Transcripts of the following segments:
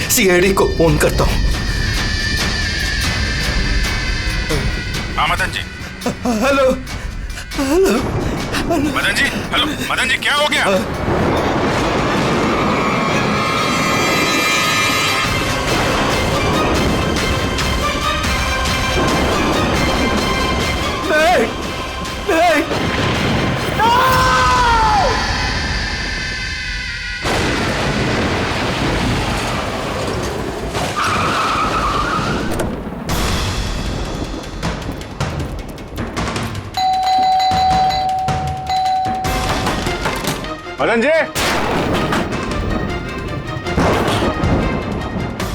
CID को phone करता हूं। हाँ Madan ji. Hello hello Madan ji, hello Madan ji, क्या हो गया? नहीं नहीं मदन जी,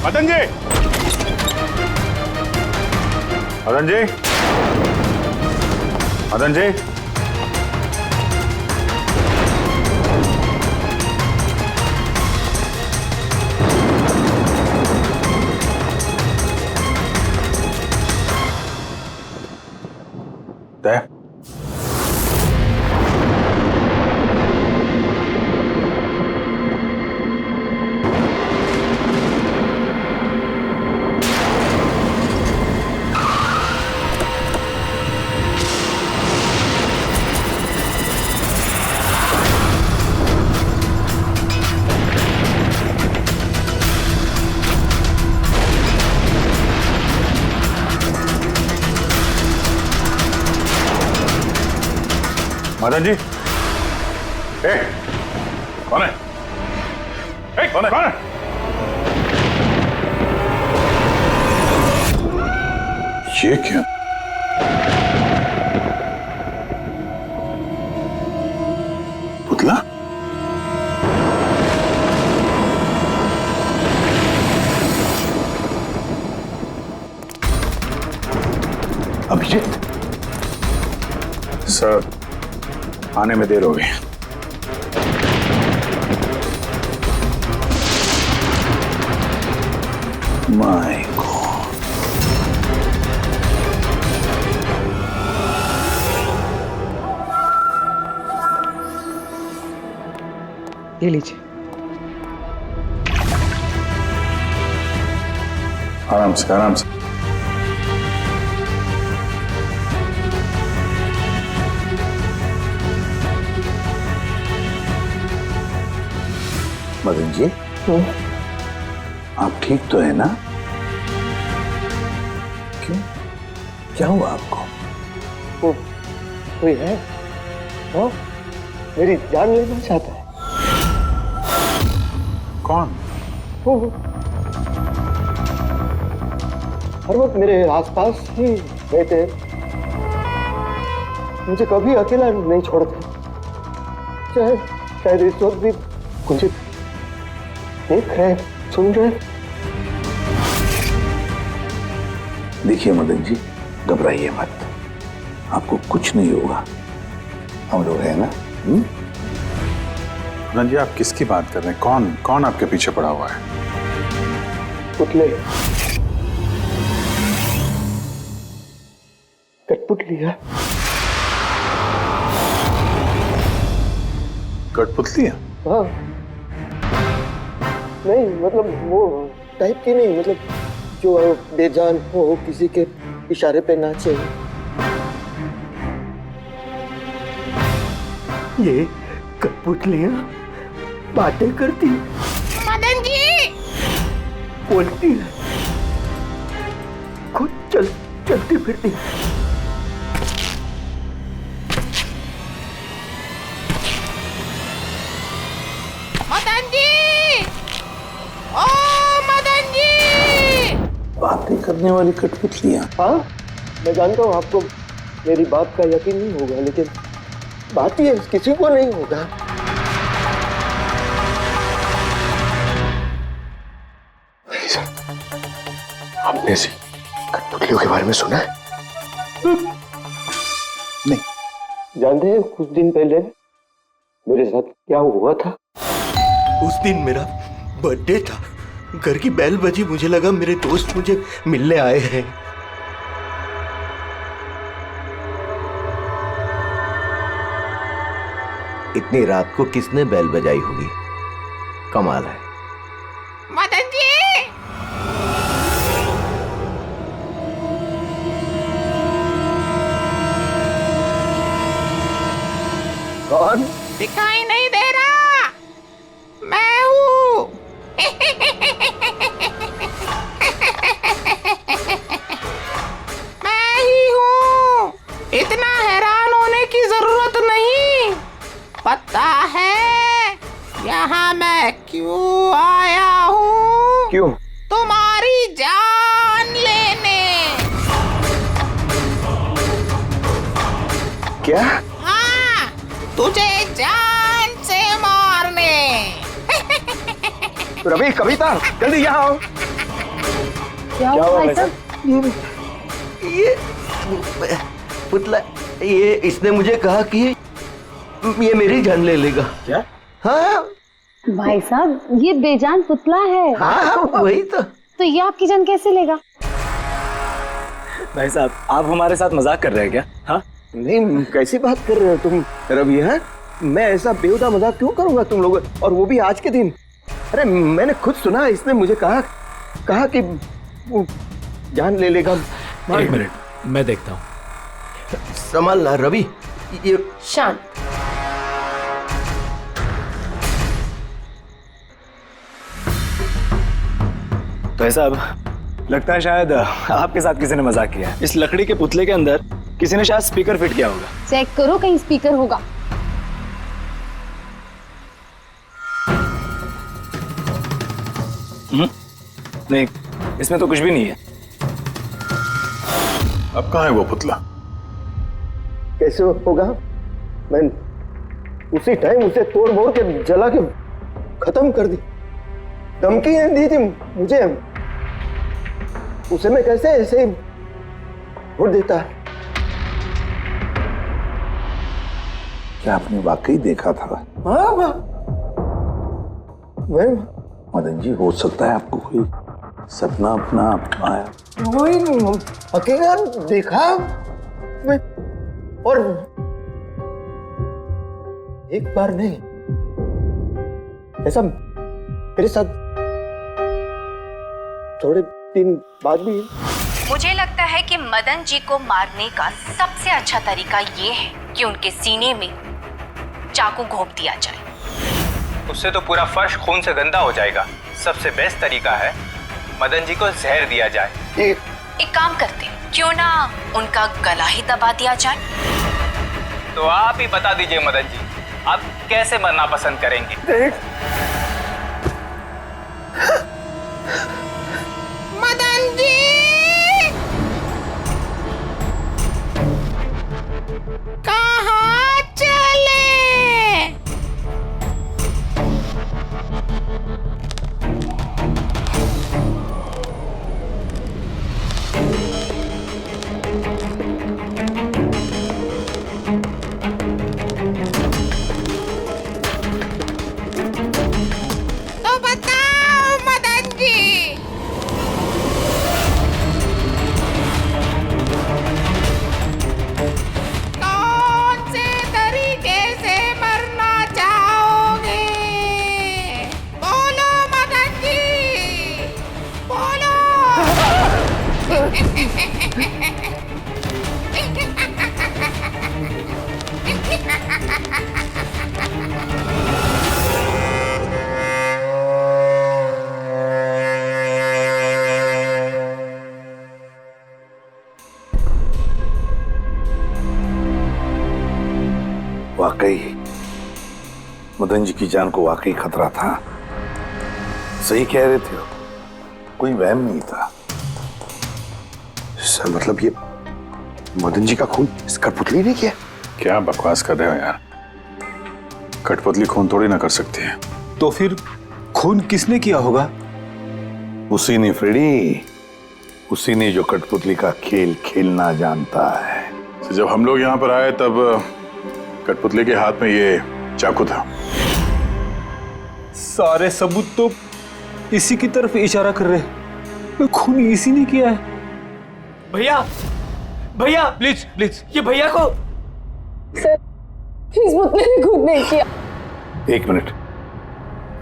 मदन जी, मदन जी, मदन जी, दे मदन जी, ए, कौन है? ए, कौन है? कौन है? ये क्या? पुतला? अभिजीत? सर, आने में देर हो गई। My God. ये लीजिए। आराम से, आराम से। मदन जी, आप ठीक तो है ना? क्यों, क्या हुआ आपको? कोई है वो मेरी जान लेना चाहता है। कौन? वो हर वक्त मेरे आसपास ही रहते, मुझे कभी अकेला नहीं छोड़ते। शायद इस वक्त भी मुझे देख रहे, सुन रहे। देखिए मदन जी, घबराइए मत, आपको कुछ नहीं होगा, हम लोग हैं ना। मदन जी, आप किसकी बात कर रहे हैं? कौन कौन आपके पीछे पड़ा हुआ है? पुतले, कठपुतली है। कठपुतली है? हाँ, नहीं मतलब वो टाइप की नहीं, मतलब जो बेजान हो, किसी के इशारे पे नाचे। ये कठपुतलियां बातें करती, मदन जी, बोलती है, खुद चलती फिरती। मदन जी, ओ मदन जी। बातें करने वाली कठपुतलियां? हाँ, मैं जानता हूँ आपको मेरी बात का यकीन नहीं होगा, लेकिन बात ही है, किसी को नहीं होगा। आपने ऐसी कठपुतलियों के बारे में सुना है? नहीं। जानते हैं कुछ दिन पहले मेरे साथ क्या हुआ था? उस दिन मेरा बर्थडे था, घर की बेल बजी, मुझे लगा मेरे दोस्त मुझे मिलने आए हैं। इतनी रात को किसने बेल बजाई होगी? कमाल है। मदन जी, कौन? दिखाई नहीं दे रहा, मैं हूँ। मैं ही हूँ, इतना हैरान होने की जरूरत नहीं। पता है यहाँ मैं क्यों आया हूँ? क्यों? तुम्हारी जान लेने। क्या? हाँ, तुझे जान से मारने। रवि, कविता, जल्दी यहाँ आओ। क्या हुआ भाई साहब? ये पुतला, ये इसने मुझे कहा कि ये मेरी जान ले लेगा। क्या? हाँ भाई साहब, ये बेजान पुतला है। हाँ, वही तो ये आपकी जान कैसे लेगा? भाई साहब, आप हमारे साथ मजाक कर रहे हैं क्या? हाँ, नहीं, कैसी बात कर रहे हो तुम रवि? है, मैं ऐसा बेहुदा मजाक क्यों करूंगा तुम लोग, और वो भी आज के दिन? अरे मैंने खुद सुना, इसने मुझे कहा कि वो जान ले लेगा। एक मिनट, मैं देखता हूँ। संभालना रवि। ये शांत। भाई साहब, लगता है शायद आपके साथ किसी ने मजाक किया है। इस लकड़ी के पुतले के अंदर किसी ने शायद स्पीकर फिट किया होगा। चेक करो, कहीं स्पीकर होगा। नहीं, इसमें तो कुछ भी नहीं है। अब कहाँ है वो पुतला? कैसे होगा? मैं उसी टाइम उसे तोड़ मोड़ के जला के खत्म कर दी। धमकी दी थी मुझे, उसे मैं कैसे ऐसे ही छोड़ देता? क्या आपने वाकई देखा था? हाँ, मैं मदन जी, हो सकता है आपको कोई सपना अपना आया। वही अकेला देखा मैं, और एक बार नहीं, ऐसा मेरे साथ थोड़े दिन बाद भी। मुझे लगता है कि मदन जी को मारने का सबसे अच्छा तरीका ये है कि उनके सीने में चाकू घोंप दिया जाए। उससे तो पूरा फर्श खून से गंदा हो जाएगा। सबसे बेस्ट तरीका है मदन जी को जहर दिया जाए। एक काम करते, क्यों ना उनका गला ही दबा दिया जाए? तो आप ही बता दीजिए मदन जी, आप कैसे मरना पसंद करेंगे? मदन जी, कहाँ चले? वाकई मदन जी की जान को वाकई खतरा था। सही कह रहे थे, कोई वहम नहीं था। सर मतलब ये मदन जी का खून इस कठपुतली ने किया? क्या बकवास कर रहे हो यार, कठपुतली खून थोड़ी ना कर सकती है। तो फिर खून किसने किया होगा? उसी ने फ्रेडी, उसी ने जो कठपुतली का खेल खेलना जानता है। तो जब हम लोग यहाँ पर आए तब कठपुतली के हाथ में ये चाकू था। सारे सबूत तो इसी की तरफ इशारा कर रहे हैं। खून इसी ने किया है। भैया भैया प्लीज प्लीज, ये भैया को। सर इस पुतले ने खून नहीं किया। एक मिनट,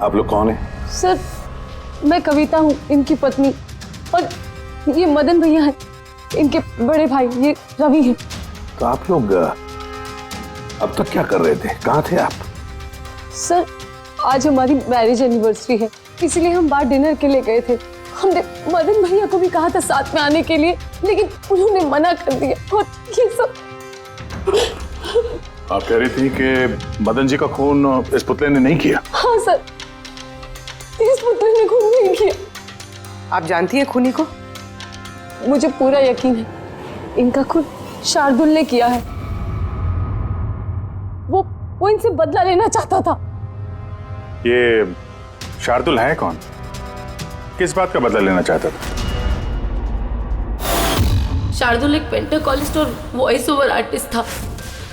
आप लोग कौन हैं? सर मैं कविता हूँ, इनकी पत्नी, और ये मदन भैया हैं, इनके बड़े भाई, ये रवि हैं। तो आप लोग अब तक क्या कर रहे थे, कहाँ थे आप? सर आज हमारी मैरिज एनिवर्सरी है, इसलिए हम बाहर डिनर के लिए गए थे। हमने मदन भैया को भी कहा था साथ में आने के लिए, लेकिन उन्होंने मना कर दिया। और ये सब आप कह रही थी कि मदन जी का खून इस पुतले ने नहीं किया? हाँ सर, इस पुतले ने खून नहीं किया। आप जानती हैं खूनी को? मुझे पूरा यकीन है इनका खून शार्दुल ने किया है। वो इनसे बदला लेना चाहता था। ये शार्दुल है कौन? किस बात का बदला लेना चाहता था? शार्दुल एक पेंटाकोलिस्ट और वॉइस ओवर आर्टिस्ट था।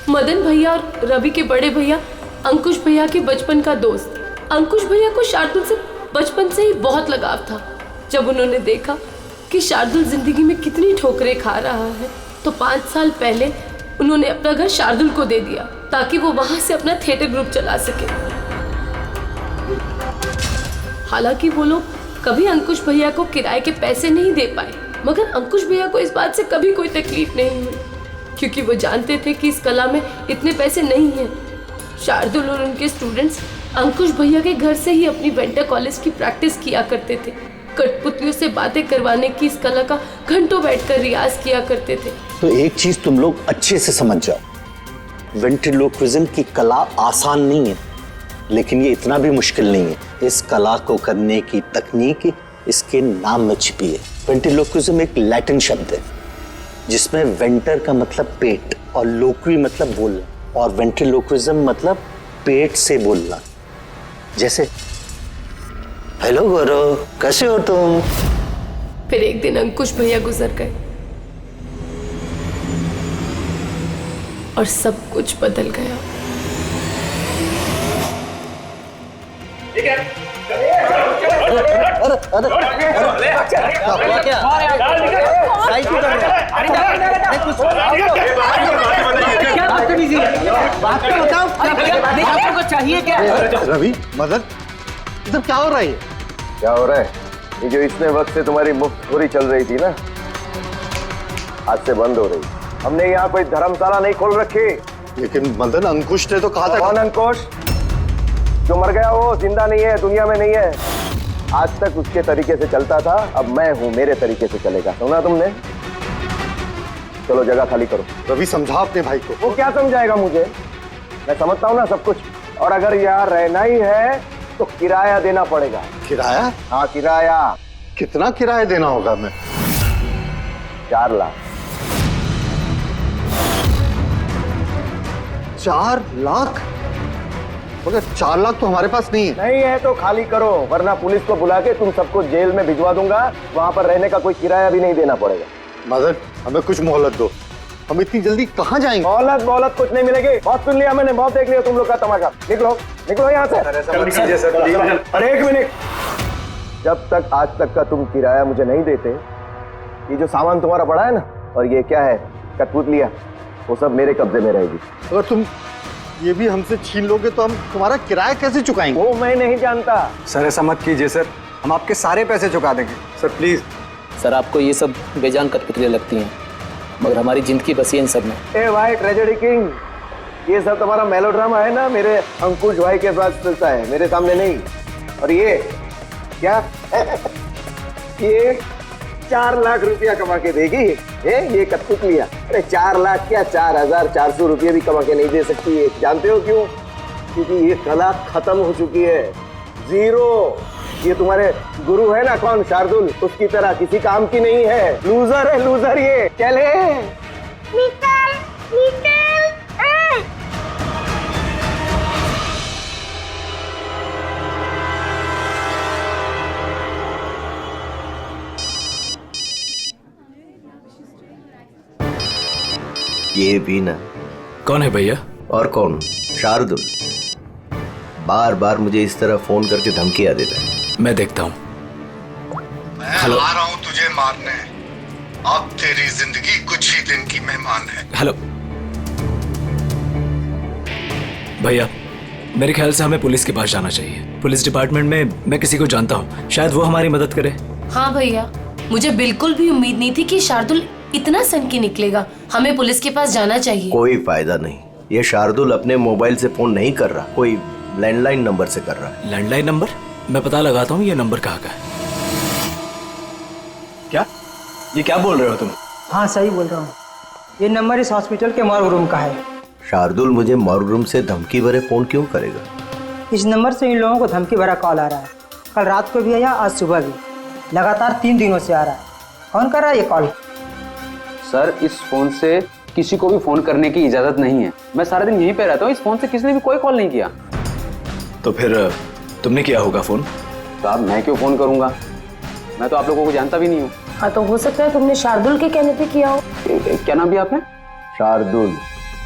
मदन भैया और रवि के बड़े भैया अंकुश भैया के बचपन का दोस्त। अंकुश भैया को शार्दुल से बचपन से ही बहुत लगाव था। जब उन्होंने देखा कि शार्दुल जिंदगी में कितनी ठोकरें खा रहा है, तो 5 साल पहले उन्होंने अपना घर शार्दुल को दे दिया ताकि वो वहां से अपना थिएटर ग्रुप चला सके। हालांकि वो लोग कभी अंकुश भैया को किराए के पैसे नहीं दे पाए, मगर अंकुश भैया को इस बात से कभी कोई तकलीफ नहीं हुई, क्योंकि वो जानते थे कि इस कला में इतने पैसे नहीं हैं। शार्दुल और उनके स्टूडेंट्स अंकुश भैया के घर से ही अपनी पेंटाकोलिस्ट की प्रैक्टिस किया करते थे। कठपुतलियों से बातें करवाने की इस कला का घंटों बैठकर रियाज किया करते थे। तो एक चीज तुम लोग अच्छे से समझ जाओ, वेंट्रिलोक्विज्म की कला आसान नहीं है, लेकिन ये इतना भी मुश्किल नहीं है। इस कला को करने की तकनीक इसके नाम में छिपी है। वेंट्रिलोक्विज्म एक लैटिन शब्द है जिसमें वेंटर का मतलब पेट और लोक्वी मतलब बोलना, और वेंट्रिलोक्विज्म मतलब पेट से बोलना। जैसे हेलो गौरव, कैसे हो तुम? फिर एक दिन अंकुश भैया गुजर गए और सब कुछ बदल गया। चाहिए क्या? रवि, मदन, इधर क्या हो रहा है? क्या हो रहा है? ये जो इतने वक्त से तुम्हारी मुफ्तखोरी चल रही थी ना, आज से बंद हो रही। हमने यहाँ कोई धर्मशाला नहीं खोल रखी। लेकिन मदन, अंकुश ने तो कहा था। कौन अंकुश? जो मर गया वो जिंदा नहीं है, दुनिया में नहीं है। आज तक उसके तरीके से चलता था, अब मैं हूँ, मेरे तरीके से चलेगा। सुना तुमने? चलो जगह खाली करो। रवि समझा अपने भाई को। वो क्या समझाएगा मुझे? मैं समझता हूँ ना सब कुछ। और अगर यहाँ रहना ही है तो किराया देना पड़ेगा। किराया? हाँ किराया। कितना किराया देना होगा? मैं 4 लाख। 4 लाख? मगर 4 लाख तो हमारे पास नहीं है। नहीं है तो खाली करो, वरना पुलिस को बुला के तुम सबको जेल में भिजवा दूंगा। वहां पर रहने का कोई किराया भी नहीं देना पड़ेगा। मदन, हमें कुछ मोहलत दो। हम इतनी जल्दी कहाँ जाएंगे? मोहलत कुछ नहीं मिलेगी। बहुत सुन लिया मैंने, बहुत देख लिया तुम लोग का तमाशा। निकलो निकलो यहाँ से। अरे एक मिनट, जब तक आज तक का तुम किराया मुझे नहीं देते, ये जो सामान तुम्हारा पड़ा है ना, और ये क्या है, कठपुतलियां, वो सब मेरे कब्जे में रहेगी। अगर तुम ये भी हमसे छीन लोगे तो हम तुम्हारा किराया कैसे चुकाएंगे? वो मैं नहीं जानता। सर ऐसा मत कीजिए सर, हम आपके सारे पैसे चुका देंगे सर, प्लीज। सर आपको ये सब बेजान कठपुतलियां लगती हैं, मगर हमारी जिंदगी बसी है इन सब में। ए भाई ट्रेजेडी किंग, ये सब तुम्हारा मेलोड्रामा है ना, मेरे अंकुश भाई के पास चलता है, मेरे सामने नहीं। और ये क्या? 4 लाख रुपया कमा के देगी। ये कठपुतलियां, अरे 4 लाख क्या, 4,400 रुपये भी कमा के नहीं दे सकती है। जानते हो क्यों? क्योंकि ये कला खत्म हो चुकी है, जीरो। ये तुम्हारे गुरु है ना, कौन, शार्दुल, उसकी तरह किसी काम की नहीं है। लूजर है, लूजर ये। चले निकल निकल। ये भी ना। कौन है भैया? और कौन, शार्दुल। बार बार मुझे इस तरह फोन करके धमकियां देता है। मैं देखता हूँ। मैं आ रहा हूँ तुझे मारने। अब तेरी जिंदगी कुछ ही दिन की मेहमान है। हेलो भैया, मेरे ख्याल से हमें पुलिस के पास जाना चाहिए। पुलिस डिपार्टमेंट में मैं किसी को जानता हूँ, शायद वो हमारी मदद करे। हाँ भैया, मुझे बिल्कुल भी उम्मीद नहीं थी कि शार्दुल इतना सनकी निकलेगा। हमें पुलिस के पास जाना चाहिए। कोई फायदा नहीं, ये शार्दुल अपने मोबाइल से फोन नहीं कर रहा, कोई लैंडलाइन नंबर से कर रहा है। Landline number? मैं पता लगाता हूँ ये नंबर कहाँ का है। क्या ये क्या बोल रहे हो तुम? हाँ सही बोल रहा हूँ, ये नंबर इस हॉस्पिटल के मॉर्ग रूम का है। शार्दुल मुझे मॉर्ग रूम से धमकी भरे फोन क्यों करेगा? इस नंबर से इन लोगों को धमकी भरा कॉल आ रहा है। कल रात को भी आया, आज सुबह भी, लगातार 3 दिनों से आ रहा है। कौन कर रहा है ये कॉल? सर, इस फोन से किसी को भी फोन करने की इजाजत नहीं है। मैं सारा दिन यहीं पे रहता हूँ, इस फोन से किसी ने भी कोई कॉल नहीं किया। तो फिर तुमने किया होगा फोन? साहब मैं क्यों फोन करूंगा, मैं तो आप लोगों को जानता भी नहीं हूँ। हाँ तो हो सकता है तुमने शार्दुल के कहने पे किया हो। क्या नाम दिया आपने? शार्दुल।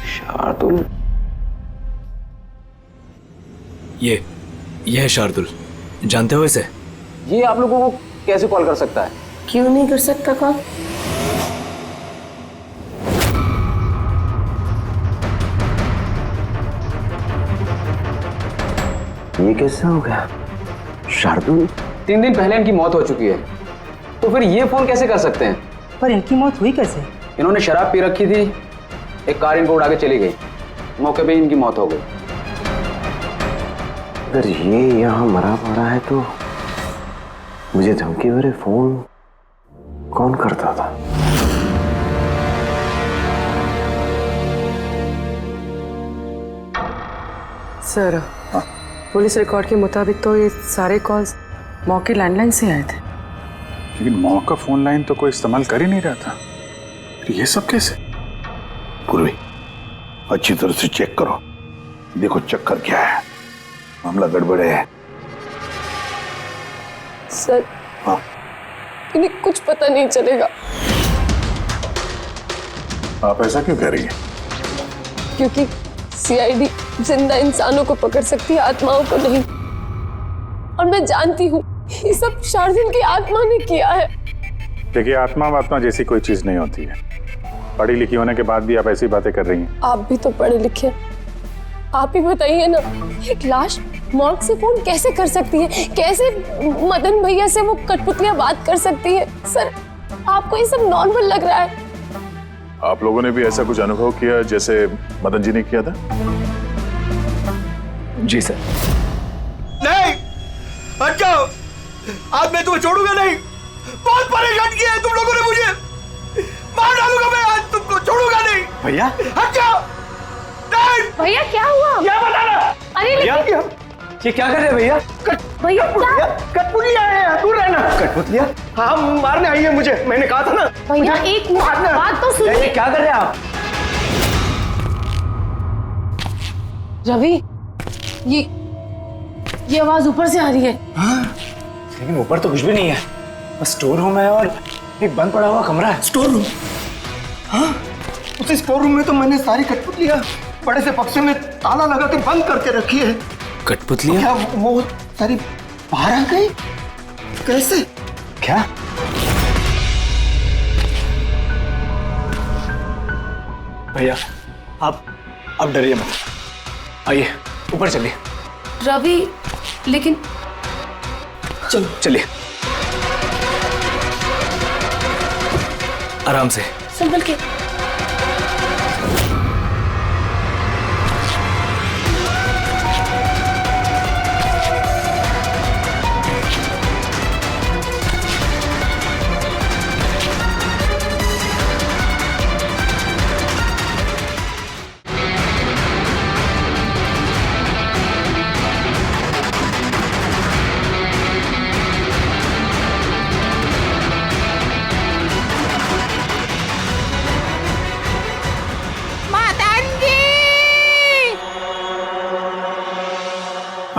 शार्दुल? ये है शार्दुल, जानते हो इसे? ये आप लोगों को कैसे कॉल कर सकता है? क्यों नहीं कर सकता कॉल? ये कैसा हो गया? शार्दुल 3 दिन पहले इनकी मौत हो चुकी है, तो फिर ये फोन कैसे कर सकते हैं? पर इनकी मौत हुई कैसे? इन्होंने शराब पी रखी थी, एक कार इनको उड़ा के चली गई, मौके पे इनकी मौत हो गई। अगर ये यहाँ मरा पड़ा है तो मुझे धमकी भरे फोन कौन करता था? सर, पुलिस रिकॉर्ड के मुताबिक तो ये सारे कॉल्स मौके लैंडलाइन से आए थे। लेकिन मौका फोन लाइन तो कोई इस्तेमाल कर ही नहीं रहा था। फिर ये सब कैसे? पूर्वी, अच्छी तरह से चेक करो, देखो चक्कर क्या है, मामला गड़बड़ है। सर, हाँ? इन्हें कुछ पता नहीं चलेगा। आप ऐसा क्यों कह रही हैं? क्योंकि सीआईडी जिंदा इंसानों को पकड़ सकती है, आत्माओं को नहीं। और मैं जानती हूँ ये सब शार्दुल की आत्मा ने किया है। देखिए, आत्मा जैसी कोई चीज नहीं होती है। पढ़ी लिखी होने के बाद भी आप ऐसी बातें कर रही हैं। आप भी तो पढ़े लिखे, आप ही बताइए ना, एक लाश मॉर्ग से फोन कैसे कर सकती है? कैसे मदन भैया से वो कठपुतलियां बात कर सकती है? सर, आपको ये सब नॉर्मल लग रहा है? आप लोगों ने भी ऐसा कुछ अनुभव किया जैसे मदन जी ने किया था? जी सर। नहीं, हट जाओ, आज मैं तुम्हें छोड़ूंगा नहीं। बहुत परेशान किया है तुम लोगों ने मुझे, मार डालूंगा मैं, आज तुमको छोड़ूगा नहीं। भैया हट जाओ। नहीं भैया क्या हुआ? क्या बताना? अरे भैया, ये क्या कर रहे हैं भैया? भैया कठपुतलियां हैं, दूर रहना। कठपुतलियां? हाँ, मारने आई है मुझे, मैंने कहा था ना। भैया एक बात तो सुनिए। क्या कर रहे हैं आप? रवि, ये आवाज ऊपर से आ रही है। हाँ, लेकिन ऊपर तो कुछ भी नहीं है, बस स्टोर रूम है और एक बंद पड़ा हुआ कमरा है। Store room? हाँ, उस स्टोर रूम में तो मैंने सारी कठपुतलियां बड़े से बक्से में ताला लगा के बंद करके रखी है। कठपुतलियां? क्या वो सारी बाहर आ गई? कैसे? क्या? भैया आप डरिए मत, आइए ऊपर चलिए। रवि, लेकिन चलो चलिए, आराम से, संभल के।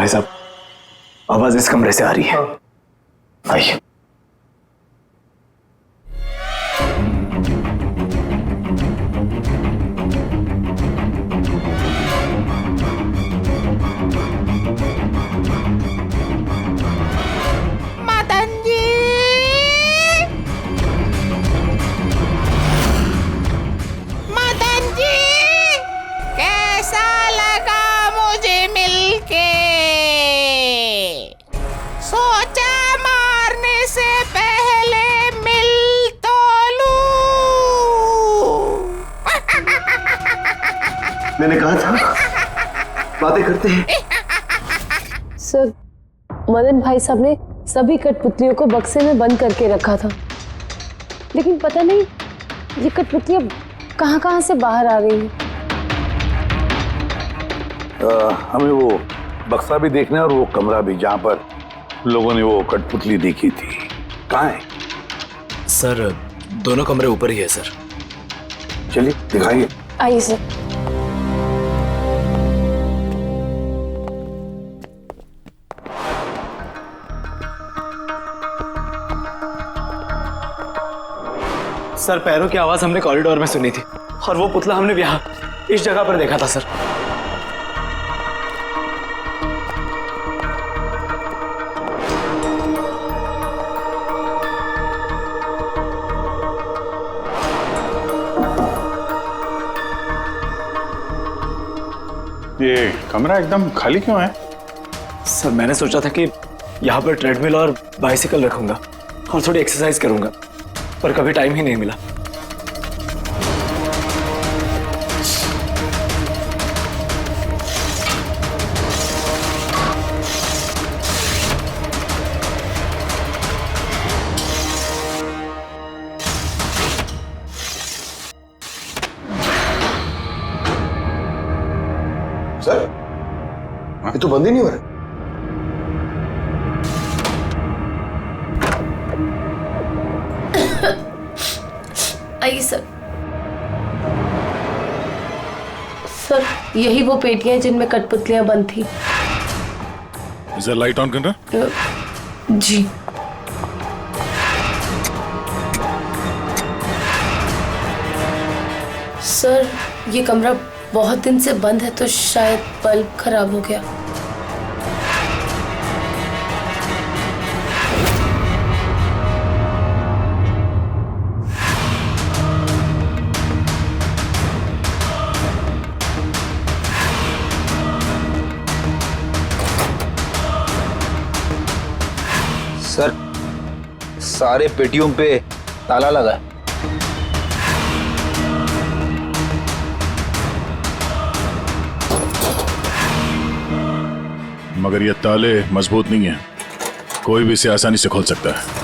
भाई साहब, आवाज इस कमरे से आ रही है। आइए। मदन जी, मदन जी, कैसा लगा मुझे मिलके? सोचा मारने से पहले मिल तो लूं। मैंने कहा था बातें करते हैं। सर, मदन भाई साहब ने सभी कठपुतलियों को बक्से में बंद करके रखा था, लेकिन पता नहीं ये कठपुतलियां कहां से बाहर आ गई हैं। हमें वो बक्सा भी देखना है और वो कमरा भी जहां पर लोगों ने वो कठपुतली देखी थी। कहाँ है? सर, दोनों कमरे ऊपर ही है सर। चलिए दिखाइए। आइए सर। सर, पैरों की आवाज हमने कॉरिडोर में सुनी थी और वो पुतला हमने यहाँ इस जगह पर देखा था सर। ये कमरा एकदम खाली क्यों है? सर, मैंने सोचा था कि यहाँ पर ट्रेडमिल और बाइसिकल रखूंगा और थोड़ी एक्सरसाइज करूंगा, पर कभी टाइम ही नहीं मिला। सर, ये तो बंद ही नहीं हो रहा। आइए सर। सर, यही वो पेटियां हैं जिनमें कठपुतलियां बंद थी। इसे लाइट ऑन करना। जी। सर, ये कमरा बहुत दिन से बंद है तो शायद बल्ब खराब हो गया। सर, सारे पेटियों पे ताला लगा है। मगर ये ताले मजबूत नहीं है, कोई भी इसे आसानी से खोल सकता है।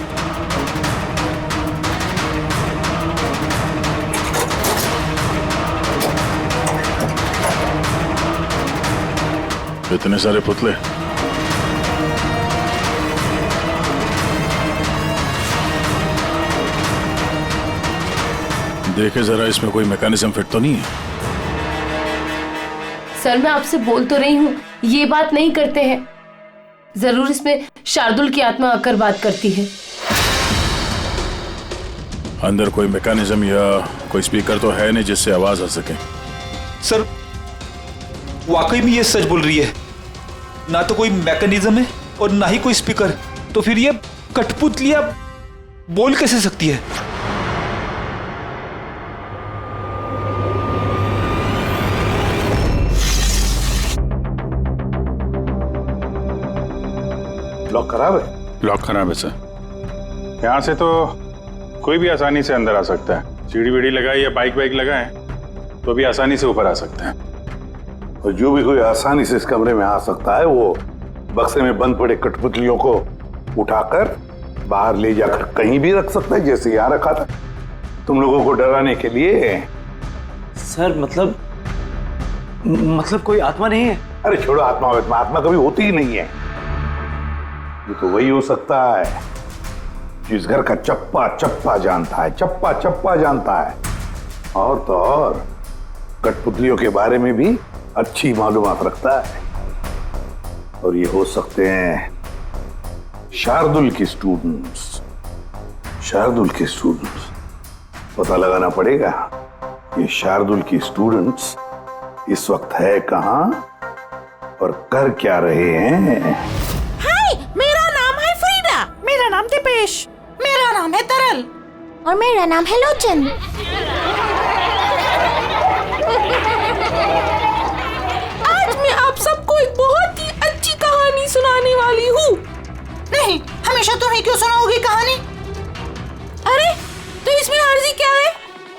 इतने सारे पुतले, देखे जरा, इसमें कोई मैकेनिज्म फिट तो नहीं है। सर, मैं आपसे बोल तो रही हूँ ये बात नहीं करते हैं। जरूर इसमें शार्दुल की आत्मा आकर बात करती है। अंदर कोई मैकेनिज्म या कोई स्पीकर तो है नहीं जिससे आवाज आ सके। सर, वाकई में ये सच बोल रही है। ना तो कोई मैकेनिज्म है और ना ही कोई स्पीकर, तो फिर ये कठपुतलियां बोल कैसे सकती है? लॉक खराब है? लॉक खराब है सर। यहाँ से तो कोई भी आसानी से अंदर आ सकता है। सीढ़ी वीढ़ी लगाए या बाइक वाइक लगाए तो भी आसानी से ऊपर आ सकते हैं। और जो भी कोई आसानी से इस कमरे में आ सकता है वो बक्से में बंद पड़े कठपुतलियों को उठाकर बाहर ले जाकर कहीं भी रख सकता है, जैसे यहाँ रखा था तुम लोगों को डराने के लिए। सर, मतलब कोई आत्मा नहीं है? अरे छोड़ो आत्मा, आत्मा कभी होती ही नहीं है। ये तो वही हो सकता है जिस घर का चप्पा चप्पा जानता है, चप्पा चप्पा जानता है। और तो और कठपुतलियों के बारे में भी अच्छी मालूमात रखता है। और ये हो सकते हैं शार्दुल के स्टूडेंट्स। शार्दुल के स्टूडेंट्स पता लगाना पड़ेगा ये शार्दुल की स्टूडेंट्स इस वक्त है कहां और कर क्या रहे हैं। हाय, मेरा नाम है फ्रीडा। मेरा नाम दीपेश। मेरा नाम है तरल। और मेरा नाम है लोचन। आज मैं आप सबको एक बहुत ही अच्छी कहानी सुनाने वाली हूँ। नहीं, हमेशा तुम ही क्यों सुनाओगी कहानी? अरे तो इसमें अर्जी क्या है?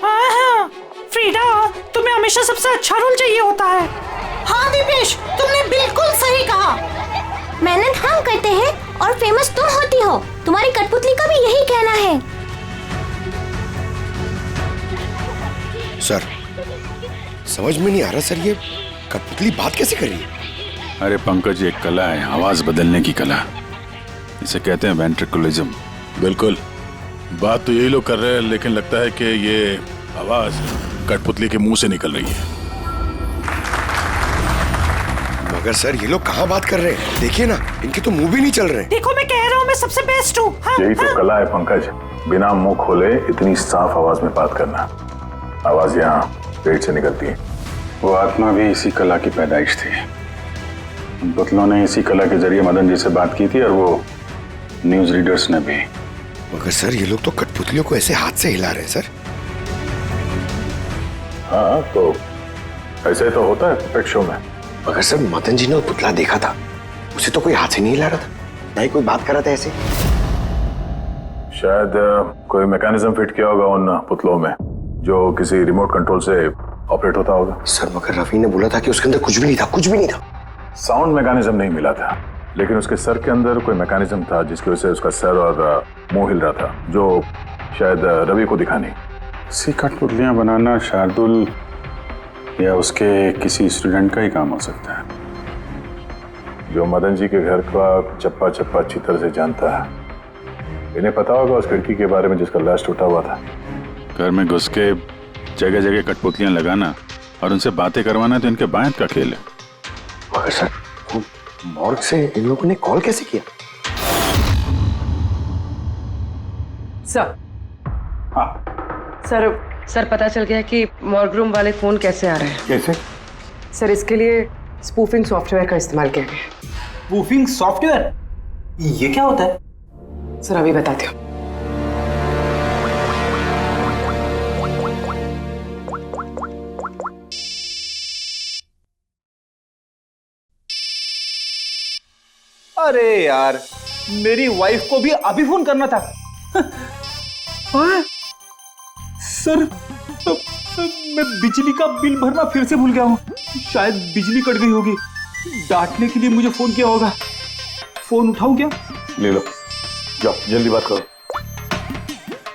हाँ, फ्रीडा, तुम्हें हमेशा सबसे अच्छा रोल चाहिए होता है। हाँ दीपेश, तुमने बिल्कुल सही कहा। मेहनत हम करते हैं और फेमस तुम होती हो। तुम्हारी कठपुतली का भी यही कहना है। सर, समझ में नहीं आ रहा सर, ये कठपुतली बात कैसे कर रही है? अरे पंकज, एक कला है आवाज बदलने की कला। इसे कहते हैं वेंट्रिकुलिज्म। बिल्कुल, बात तो यही लोग कर रहे हैं, लेकिन लगता है कि ये आवाज कठपुतली के मुंह से निकल रही है। मगर सर, ये लोग कहाँ बात कर रहे हैं? देखिए ना, इनके तो मुंह भी नहीं चल रहे। देखो, मैं कह रहा हूँ मैं सबसे बेस्ट हूँ। हाँ, यही तो कला है पंकज, बिना मुंह खोले इतनी साफ आवाज में बात करना। आवाज यहाँ पेट से निकलती है। वो आत्मा भी इसी कला की पैदाइश थी। उन पुतलों ने इसी कला के जरिए मदन जी से बात की थी और वो न्यूज रीडर्स ने भी। मगर सर, ये लोग तो कठपुतलियों को ऐसे हाथ से हिला रहे हैं सर। हाँ, तो ऐसे तो होता है पेट शो में। मगर सर, मदन जी ने वो पुतला देखा था, उसे तो कोई हाथ से नहीं हिला रहा था, नहीं कोई बात कर रहा था ऐसे। शायद कोई मैकेनिज्म फिट किया होगा उन पुतलों में जो किसी रिमोट कंट्रोल से ऑपरेट होता होगा। सर, मगर रवि ने बोला था कि उसके अंदर कुछ भी नहीं था, कुछ भी नहीं था। साउंड मैकेनिज्म नहीं मिला था, लेकिन उसके सर के अंदर कोई मैकेनिज्म था जिसकी वजह से उसका सर और मुंह हिल रहा था, जो शायद रवि को दिखा नहीं। ऐसी कठपुतलियां बनाना शार्दुल या उसके किसी स्टूडेंट का ही काम हो सकता है, जो मदन जी के घर का चप्पा चप्पा अच्छी तरह से जानता है। इन्हें पता होगा उस खिड़की के बारे में जिसका लाश टूटा हुआ था। घर में घुस के जगह जगह कठपुतलियां लगाना और उनसे बातें करवाना तो इनके बायत का खेल है। मगर सर, मॉर्ग से इन लोगों ने कॉल कैसे किया? सर, हाँ सर पता चल गया कि मॉर्ग रूम वाले फोन कैसे आ रहे हैं। कैसे? सर, इसके लिए स्पूफिंग सॉफ्टवेयर का इस्तेमाल किया गया। Spoofing software? ये क्या होता है? सर, अभी बताती हूँ। अरे यार, मेरी वाइफ को भी अभी फोन करना था। सर, मैं बिजली का बिल भरना फिर से भूल गया हूँ। शायद बिजली कट गई होगी। डांटने के लिए मुझे फोन किया होगा। फोन उठाऊं क्या? ले लो, जाओ जल्दी बात करो।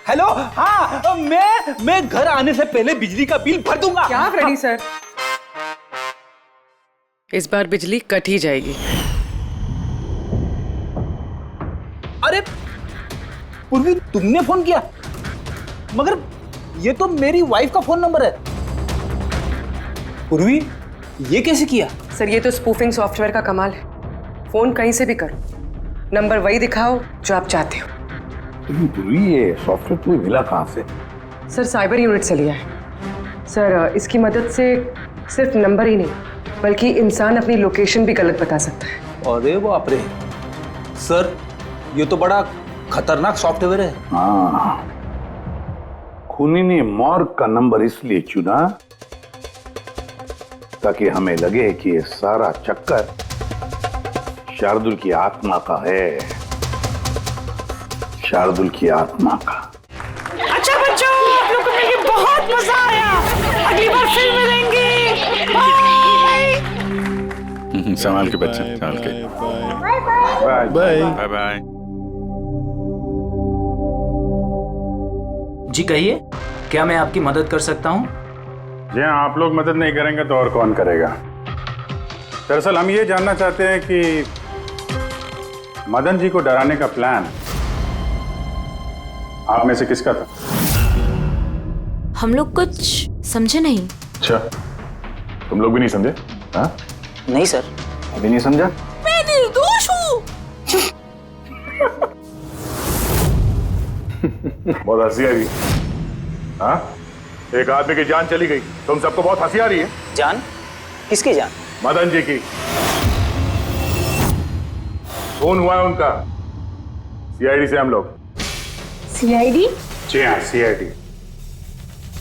हेलो, हाँ, मैं घर आने से पहले बिजली का बिल भर दूंगा। क्या फ्रेडी सर, इस बार बिजली कट ही जाएगी। अरे पूर्वी, तुमने फोन किया? मगर ये तो मेरी वाइफ का फोन नंबर है। पूर्वी, ये कैसे किया? सर, ये तो स्पूफिंग सॉफ्टवेयर का कमाल है। फोन कहीं से भी करो, नंबर वही दिखाओ जो आप चाहते हो। पूर्वी, ये सॉफ्टवेयर तुम्हें मिला कहाँ से? सर, साइबर यूनिट से लिया है। सर, इसकी मदद से सिर्फ नंबर ही नहीं बल्कि इंसान अपनी लोकेशन भी गलत बता सकता है। अरे बाप रे सर, ये तो बड़ा खतरनाक सॉफ्टवेयर है। हाँ, खूनी ने मॉर्ग का नंबर इसलिए चुना ताकि हमें लगे कि ये सारा चक्कर शार्दुल की आत्मा का है। शार्दुल की आत्मा का। अच्छा बच्चों, आप लोगों को मिलके बहुत मजा आया। अगली बार फिर मिलेंगे। बाय। संभाल के बच्चे, संभाल के। Bye bye bye bye. जी कहिए, क्या मैं आपकी मदद कर सकता हूँ? जी हाँ, आप लोग मदद नहीं करेंगे तो और कौन करेगा? दरअसल हम ये जानना चाहते हैं कि मदन जी को डराने का प्लान आप में से किसका था? हम लोग कुछ समझे नहीं। अच्छा, तुम लोग भी नहीं समझे? हाँ? नहीं सर। अभी नहीं समझा? मैं नहीं बहुत हंसी आ रही है। हाँ, एक आदमी की जान चली गई, तुम सबको बहुत हंसी आ रही है। जान? किसकी जान? मदन जी की। खून हुआ है उनका सीआईडी से हम लोग। सीआईडी? जी हाँ, सीआईडी।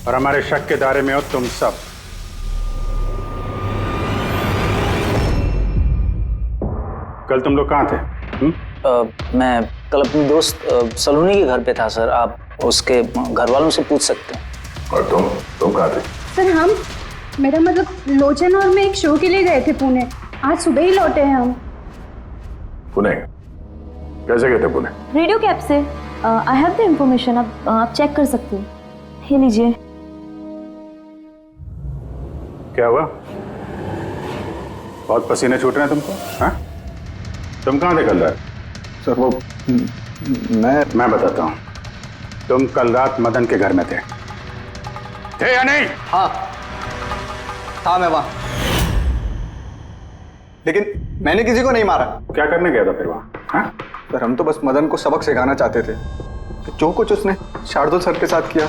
और हमारे शक के दायरे में हो तुम सब। कल तुम लोग कहाँ थे? मैं कल अपनी दोस्त सलोनी के घर पे था सर। आप उसके घर वालों से पूछ सकते हैं। और तुम कहाँ थे? सर मेरा मतलब लोचन और मैं एक शो के लिए गए थे पुणे। आज सुबह ही लौटे हैं हम। पुणे? कैसे गए थे पुणे? रेडियो कैब से। आई हैव द इंफॉर्मेशन, आप चेक कर सकते हो। ये लीजिए। क्या हुआ? बहुत पसीने छूट रहे हैं तुमको? हाँ? तुम कहाँ थे कल रात? सर वो मैं बताता हूँ। तुम कल रात मदन के घर में थे या नहीं? हाँ मैं वहां, लेकिन मैंने किसी को नहीं मारा। क्या करने गया था फिर वहां? हाँ? सर हम तो बस मदन को सबक सिखाना चाहते थे। जो कुछ उसने शार्दुल सर के साथ किया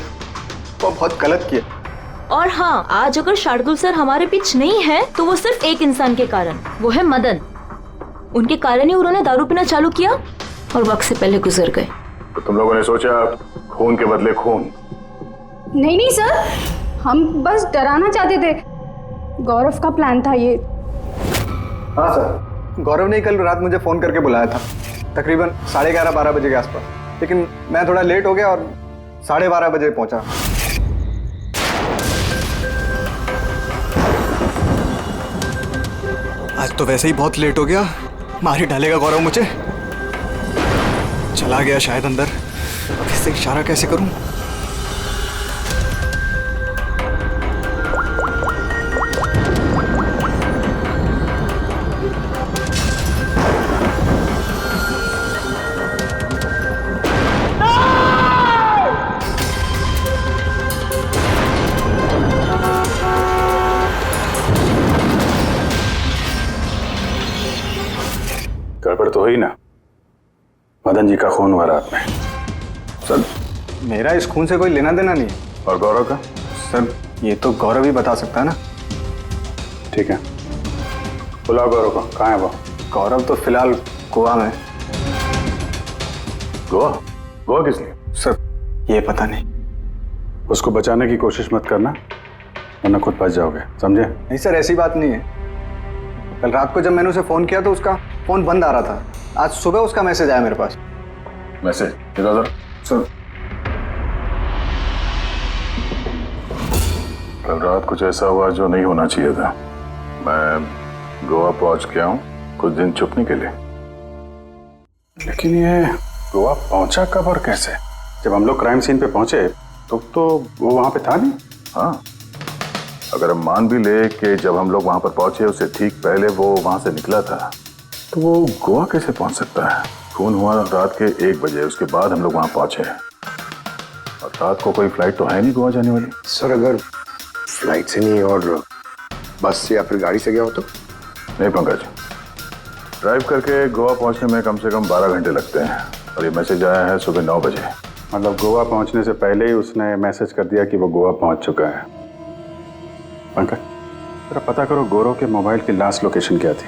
वो बहुत गलत किया। और हाँ, आज अगर शार्दुल सर हमारे बीच नहीं है तो वो सिर्फ एक इंसान के कारण, वो है मदन। उनके कारण ही उन्होंने दारू पीना चालू किया और वक्त से पहले गुजर गए। तो तुम लोगों ने सोचा खून के बदले खून? नहीं सर, हम बस डराना चाहते थे। गौरव का प्लान था ये। हाँ सर, गौरव ने कल रात मुझे फोन करके बुलाया था, तकरीबन 11:30-12 बजे के आसपास। लेकिन मैं थोड़ा लेट हो गया और 12:30 बजे पहुंचा। आज तो वैसे ही बहुत लेट हो गया, मार ही डालेगा गौरव मुझे। चला गया शायद अंदर, अब इससे इशारा कैसे करूं? गड़बड़ तो हुई ना? मदन जी का खून हुआ रात में। सर मेरा इस खून से कोई लेना देना नहीं है। और गौरव का? सर ये तो गौरव ही बता सकता है ना। ठीक है, बुलाओ गौरव को। कहाँ है वो? गौरव तो फिलहाल गोवा में। गोवा? गोवा किस लिए? सर ये पता नहीं। उसको बचाने की कोशिश मत करना, वरना खुद बच जाओगे, समझे? नहीं सर, ऐसी बात नहीं है। कल रात को जब मैंने उसे फोन किया तो उसका फोन बंद आ रहा था। आज सुबह उसका मैसेज आया मेरे पास। मैसेज? इधर सर कल रात कुछ ऐसा हुआ जो नहीं होना चाहिए था। मैं गोवा पहुंच गया हूँ कुछ दिन छुपने के लिए। लेकिन ये गोवा पहुंचा कब और कैसे? जब हम लोग क्राइम सीन पे पहुंचे तो वो वहां पे था नहीं। हाँ, अगर हम मान भी ले कि जब हम लोग वहां पर पहुंचे उससे ठीक पहले वो वहां से निकला था, तो वो गोवा कैसे पहुंच सकता है? खून हुआ रात के 1 बजे, उसके बाद हम लोग वहां पहुंचे और रात को कोई फ्लाइट तो है नहीं गोवा जाने वाली। सर अगर फ्लाइट से नहीं और बस से या फिर गाड़ी से गया हो तो? नहीं पंकज, ड्राइव करके गोवा पहुंचने में कम से कम 12 घंटे लगते हैं और ये मैसेज आया है सुबह 9 बजे। मतलब गोवा पहुंचने से पहले ही उसने मैसेज कर दिया कि वो गोवा पहुंच चुका है। पंकज जरा पता करो गौरव के मोबाइल की लास्ट लोकेशन क्या थी।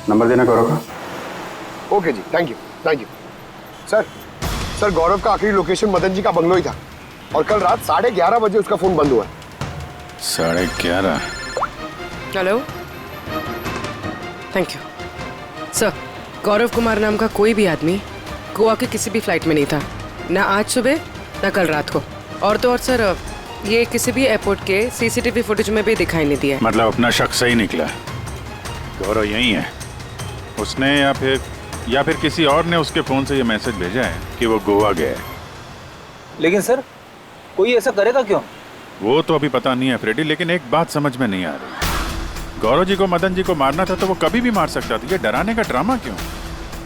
नंबर देना गौरव का। ओके जी, थैंक यू। सर गौरव का आखिरी लोकेशन मदन जी का बंगलो ही था और कल रात 11:30 बजे उसका फोन बंद हुआ। 11:30? Hello, thank you sir. Gaurav Kumar नाम का कोई भी आदमी गोवा के किसी भी फ्लाइट में नहीं था, ना आज सुबह ना कल रात को। और तो और सर ये किसी भी एयरपोर्ट के सीसीटीवी फुटेज में भी दिखाई नहीं दिया। मतलब अपना शक सही निकला, गौरव यही है उसने या फिर किसी और ने उसके फोन से ये मैसेज भेजा है कि वो गोवा गया है। लेकिन सर कोई ऐसा करेगा क्यों? वो तो अभी पता नहीं है फ्रेडी, लेकिन एक बात समझ में नहीं आ रही। गौरव जी को मदन जी को मारना था तो वो कभी भी मार सकता था। ये डराने का ड्रामा क्यों?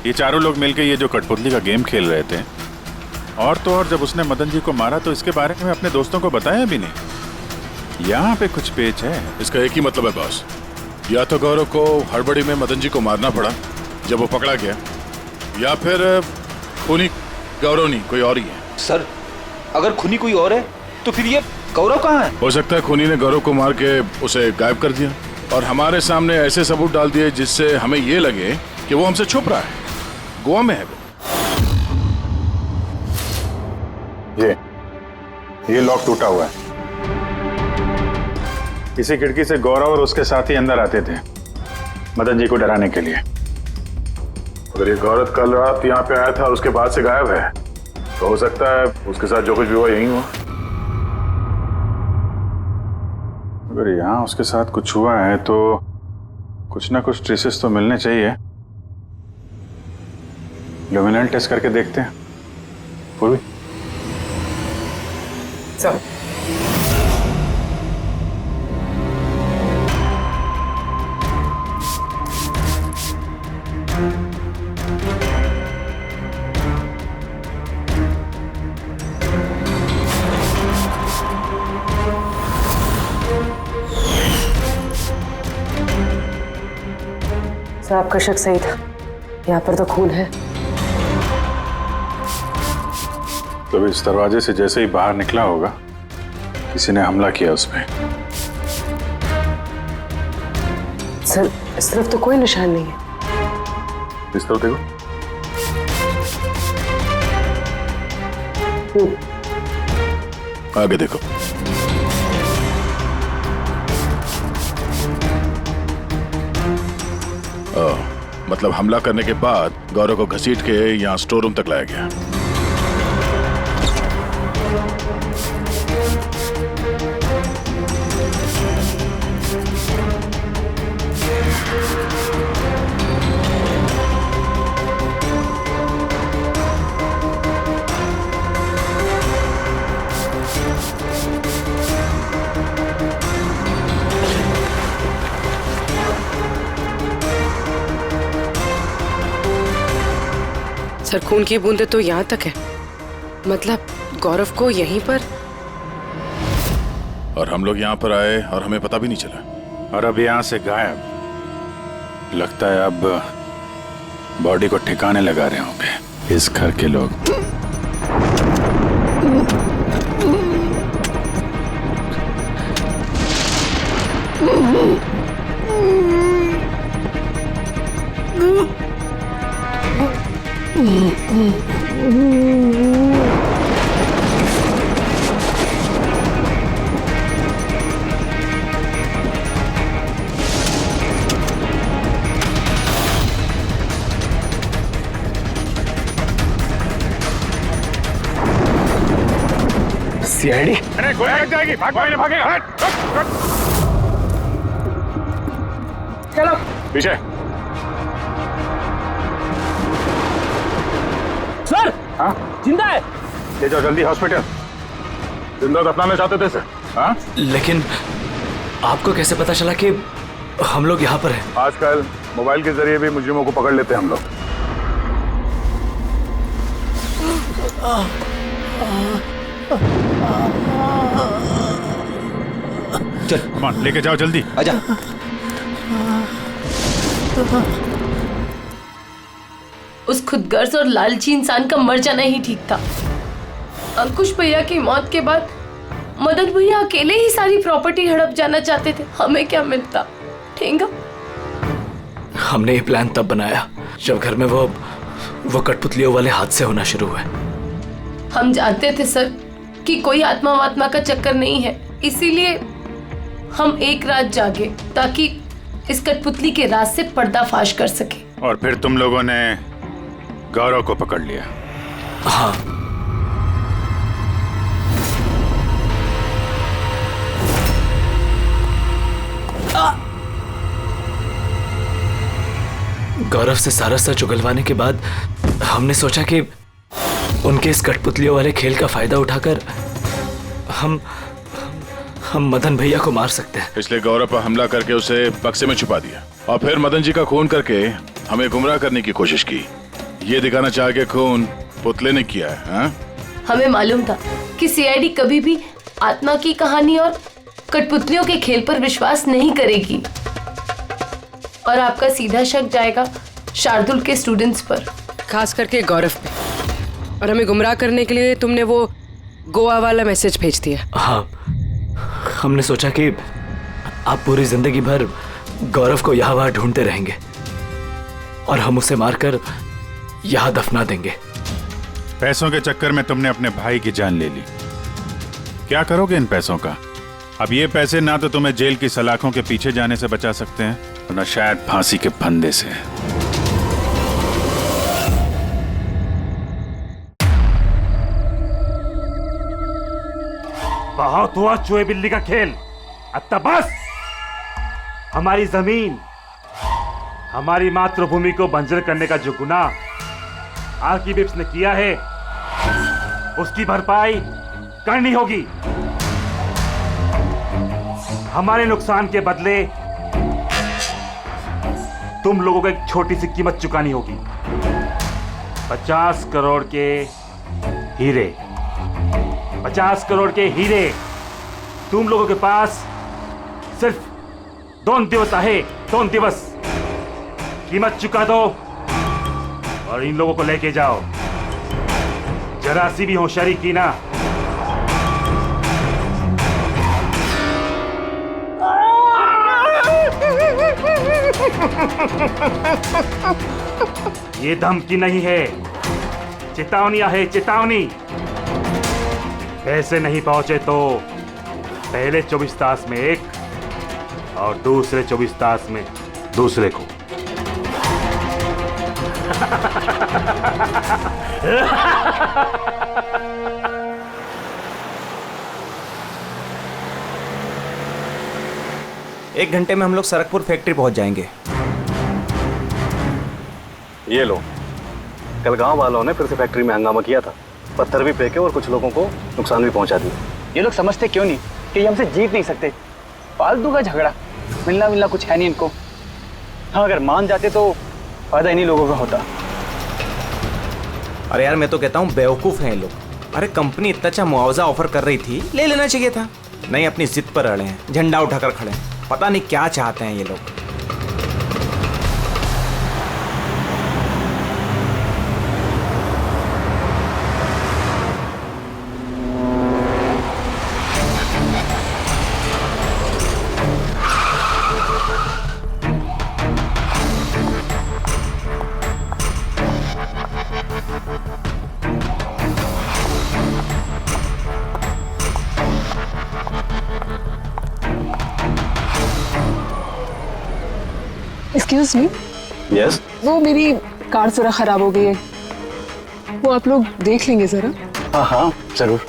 ये चारों लोग मिलकर ये जो कठपुतली का गेम खेल रहे थे, और तो और जब उसने मदन जी को मारा तो इसके बारे में अपने दोस्तों को बताया भी नहीं। यहाँ पे कुछ पेच है। इसका एक ही मतलब है बॉस, या तो गौरव को हड़बड़ी में मदन जी को मारना पड़ा जब वो पकड़ा गया, या फिर गौरव नहीं, कोई और ही है। सर अगर खूनी कोई और है तो फिर ये गौरव कहाँ है? हो सकता है खूनी ने गौरव को मार के उसे गायब कर दिया और हमारे सामने ऐसे सबूत डाल दिए जिससे हमें ये लगे कि वो हमसे छुप रहा है। गोवा में है वो। ये लॉक टूटा हुआ है। इसी खिड़की से गौरव और उसके साथी अंदर आते थे मदन जी को डराने के लिए। अगर ये गौरव कल रात यहाँ पे आया था और उसके बाद से गायब है तो हो सकता है उसके साथ जो कुछ भी हुआ यही हुआ। अगर यहाँ उसके साथ कुछ हुआ है तो कुछ ना कुछ ट्रेसेस तो मिलने चाहिए। लुमिनल टेस्ट करके देखते हैं। पूर्वी सर आपका शक सही था, यहाँ पर तो खून है। तो इस दरवाजे से जैसे ही बाहर निकला होगा किसी ने हमला किया उस पे। सर इस तरफ तो कोई निशान नहीं है। इस तरफ देखो। आगे देखो। मतलब हमला करने के बाद गौरव को घसीट के यहाँ स्टोर रूम तक लाया गया। सर खून की बूंदें तो यहाँ तक है, मतलब गौरव को यहीं पर। और हम लोग यहाँ पर आए और हमें पता भी नहीं चला। और अब यहाँ से गायब। लगता है अब बॉडी को ठिकाने लगा रहे होंगे इस घर के लोग। सीआईडी। अरे गोया लग जाएगी, भागेगा। हट। चलो पीछे। सर हाँ जिंदा है। ले जाओ जल्दी हॉस्पिटल। जिंदा दफनाना चाहते थे सर। हाँ लेकिन आपको कैसे पता चला कि हम लोग यहाँ पर हैं? आजकल मोबाइल के जरिए भी मुजरिमों को पकड़ लेते हैं हम लोग। चल कमान लेके जाओ जल्दी। आजा। उस खुदगर्ज और लालची इंसान का मर जाना ही ठीक था। अंकुश भैया की मौत के बाद मदन भैया अकेले ही सारी प्रॉपर्टी हड़प जाना चाहते थे। हमें क्या मिलता? ठेंगा। हमने ये प्लान तब बनाया जब घर में वो कठपुतलियों वाले हादसे होना शुरू हुए। हम जानते थे सर कि कोई आत्मा वात्मा का चक्कर नहीं है, इसीलिए हम एक रात जागे ताकि इस कठपुतली के राज से पर्दाफाश कर सके। और फिर तुम लोगों ने गौरव को पकड़ लिया। हाँ गौरव से सारा सच उगलवाने के बाद हमने सोचा कि उनके इस कठपुतलियों वाले खेल का फायदा उठाकर हम मदन भैया को मार सकते हैं। इसलिए गौरव पर हमला करके उसे बक्से में छुपा दिया और फिर मदन जी का खून करके हमें गुमराह करने की कोशिश की। ये दिखाना चाह के खून पुतले ने किया है। हाँ? हमें मालूम था कि सीआईडी कभी भी आत्मा की कहानी और कठपुतलियों के खेल पर विश्वास नहीं करेगी और आपका सीधा शक जाएगा शार्दुल के स्टूडेंट्स पर, खास करके गौरव पे। और हमें गुमराह करने के लिए तुमने वो गोवा वाला मैसेज भेज दिया। हाँ, हमने सोचा कि आप पूरी जिंदगी भर गौरव को यहाँ वहाँ ढूंढते रहेंगे और हम उसे मारकर यहाँ दफना देंगे। पैसों के चक्कर में तुमने अपने भाई की जान ले ली। क्या करोगे इन पैसों का? अब ये पैसे ना तो तुम्हें जेल की सलाखों के पीछे जाने से बचा सकते हैं और ना शायद फांसी के फंदे से। बहुत हुआ चूहे बिल्ली का खेल, अब तक बस। हमारी जमीन, हमारी मातृभूमि को बंजर करने का जो गुनाह आर्किबिप्स ने किया है, उसकी भरपाई करनी होगी। हमारे नुकसान के बदले तुम लोगों को एक छोटी सी कीमत चुकानी होगी। 50 करोड़ के हीरे, 50 करोड़ के हीरे तुम लोगों के पास सिर्फ 2 दिवस है। 2 दिवस कीमत चुका दो और इन लोगों को लेके जाओ। जरा सी भी होशियारी की ना, ये धमकी नहीं है, चेतावनियां है, चेतावनी। पैसे नहीं पहुंचे तो पहले 24 तास में एक और दूसरे 24 तास में दूसरे को। एक घंटे में हम लोग सरकपुर फैक्ट्री पहुंच जाएंगे। ये लो, कल गांव वालों ने फिर से फैक्ट्री में हंगामा किया था, पत्थर भी फेंके और कुछ लोगों को नुकसान भी पहुंचा दिया। ये लोग समझते क्यों नहीं कि ये हमसे जीत नहीं सकते? फालतू का झगड़ा, मिलना कुछ है नहीं इनको। हाँ, अगर मान जाते तो फायदा इन्हीं लोगों का होता। अरे यार, मैं तो कहता हूँ बेवकूफ़ हैं ये लोग। अरे कंपनी इतना अच्छा मुआवजा ऑफर कर रही थी, ले लेना चाहिए था। नहीं, अपनी जिद पर अड़े हैं, झंडा उठाकर खड़े हैं। पता नहीं क्या चाहते हैं ये लोग। Excuse me. यस। वो मेरी कार जरा खराब हो गई है, वो आप लोग देख लेंगे जरा? हाँ हाँ जरूर।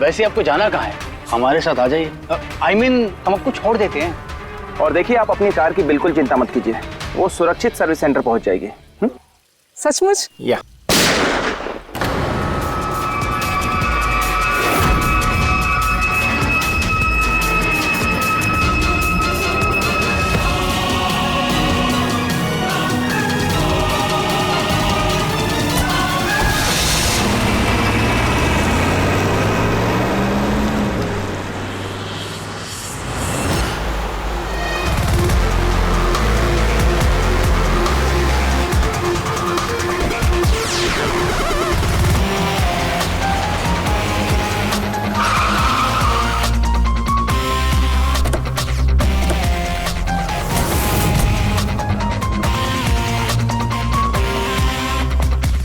वैसे आपको जाना कहाँ है? हमारे साथ आ जाइए। I mean, हम आपको छोड़ देते हैं। और देखिए, आप अपनी कार की बिल्कुल चिंता मत कीजिए, वो सुरक्षित सर्विस सेंटर पहुंच जाएगी। सचमुच? या।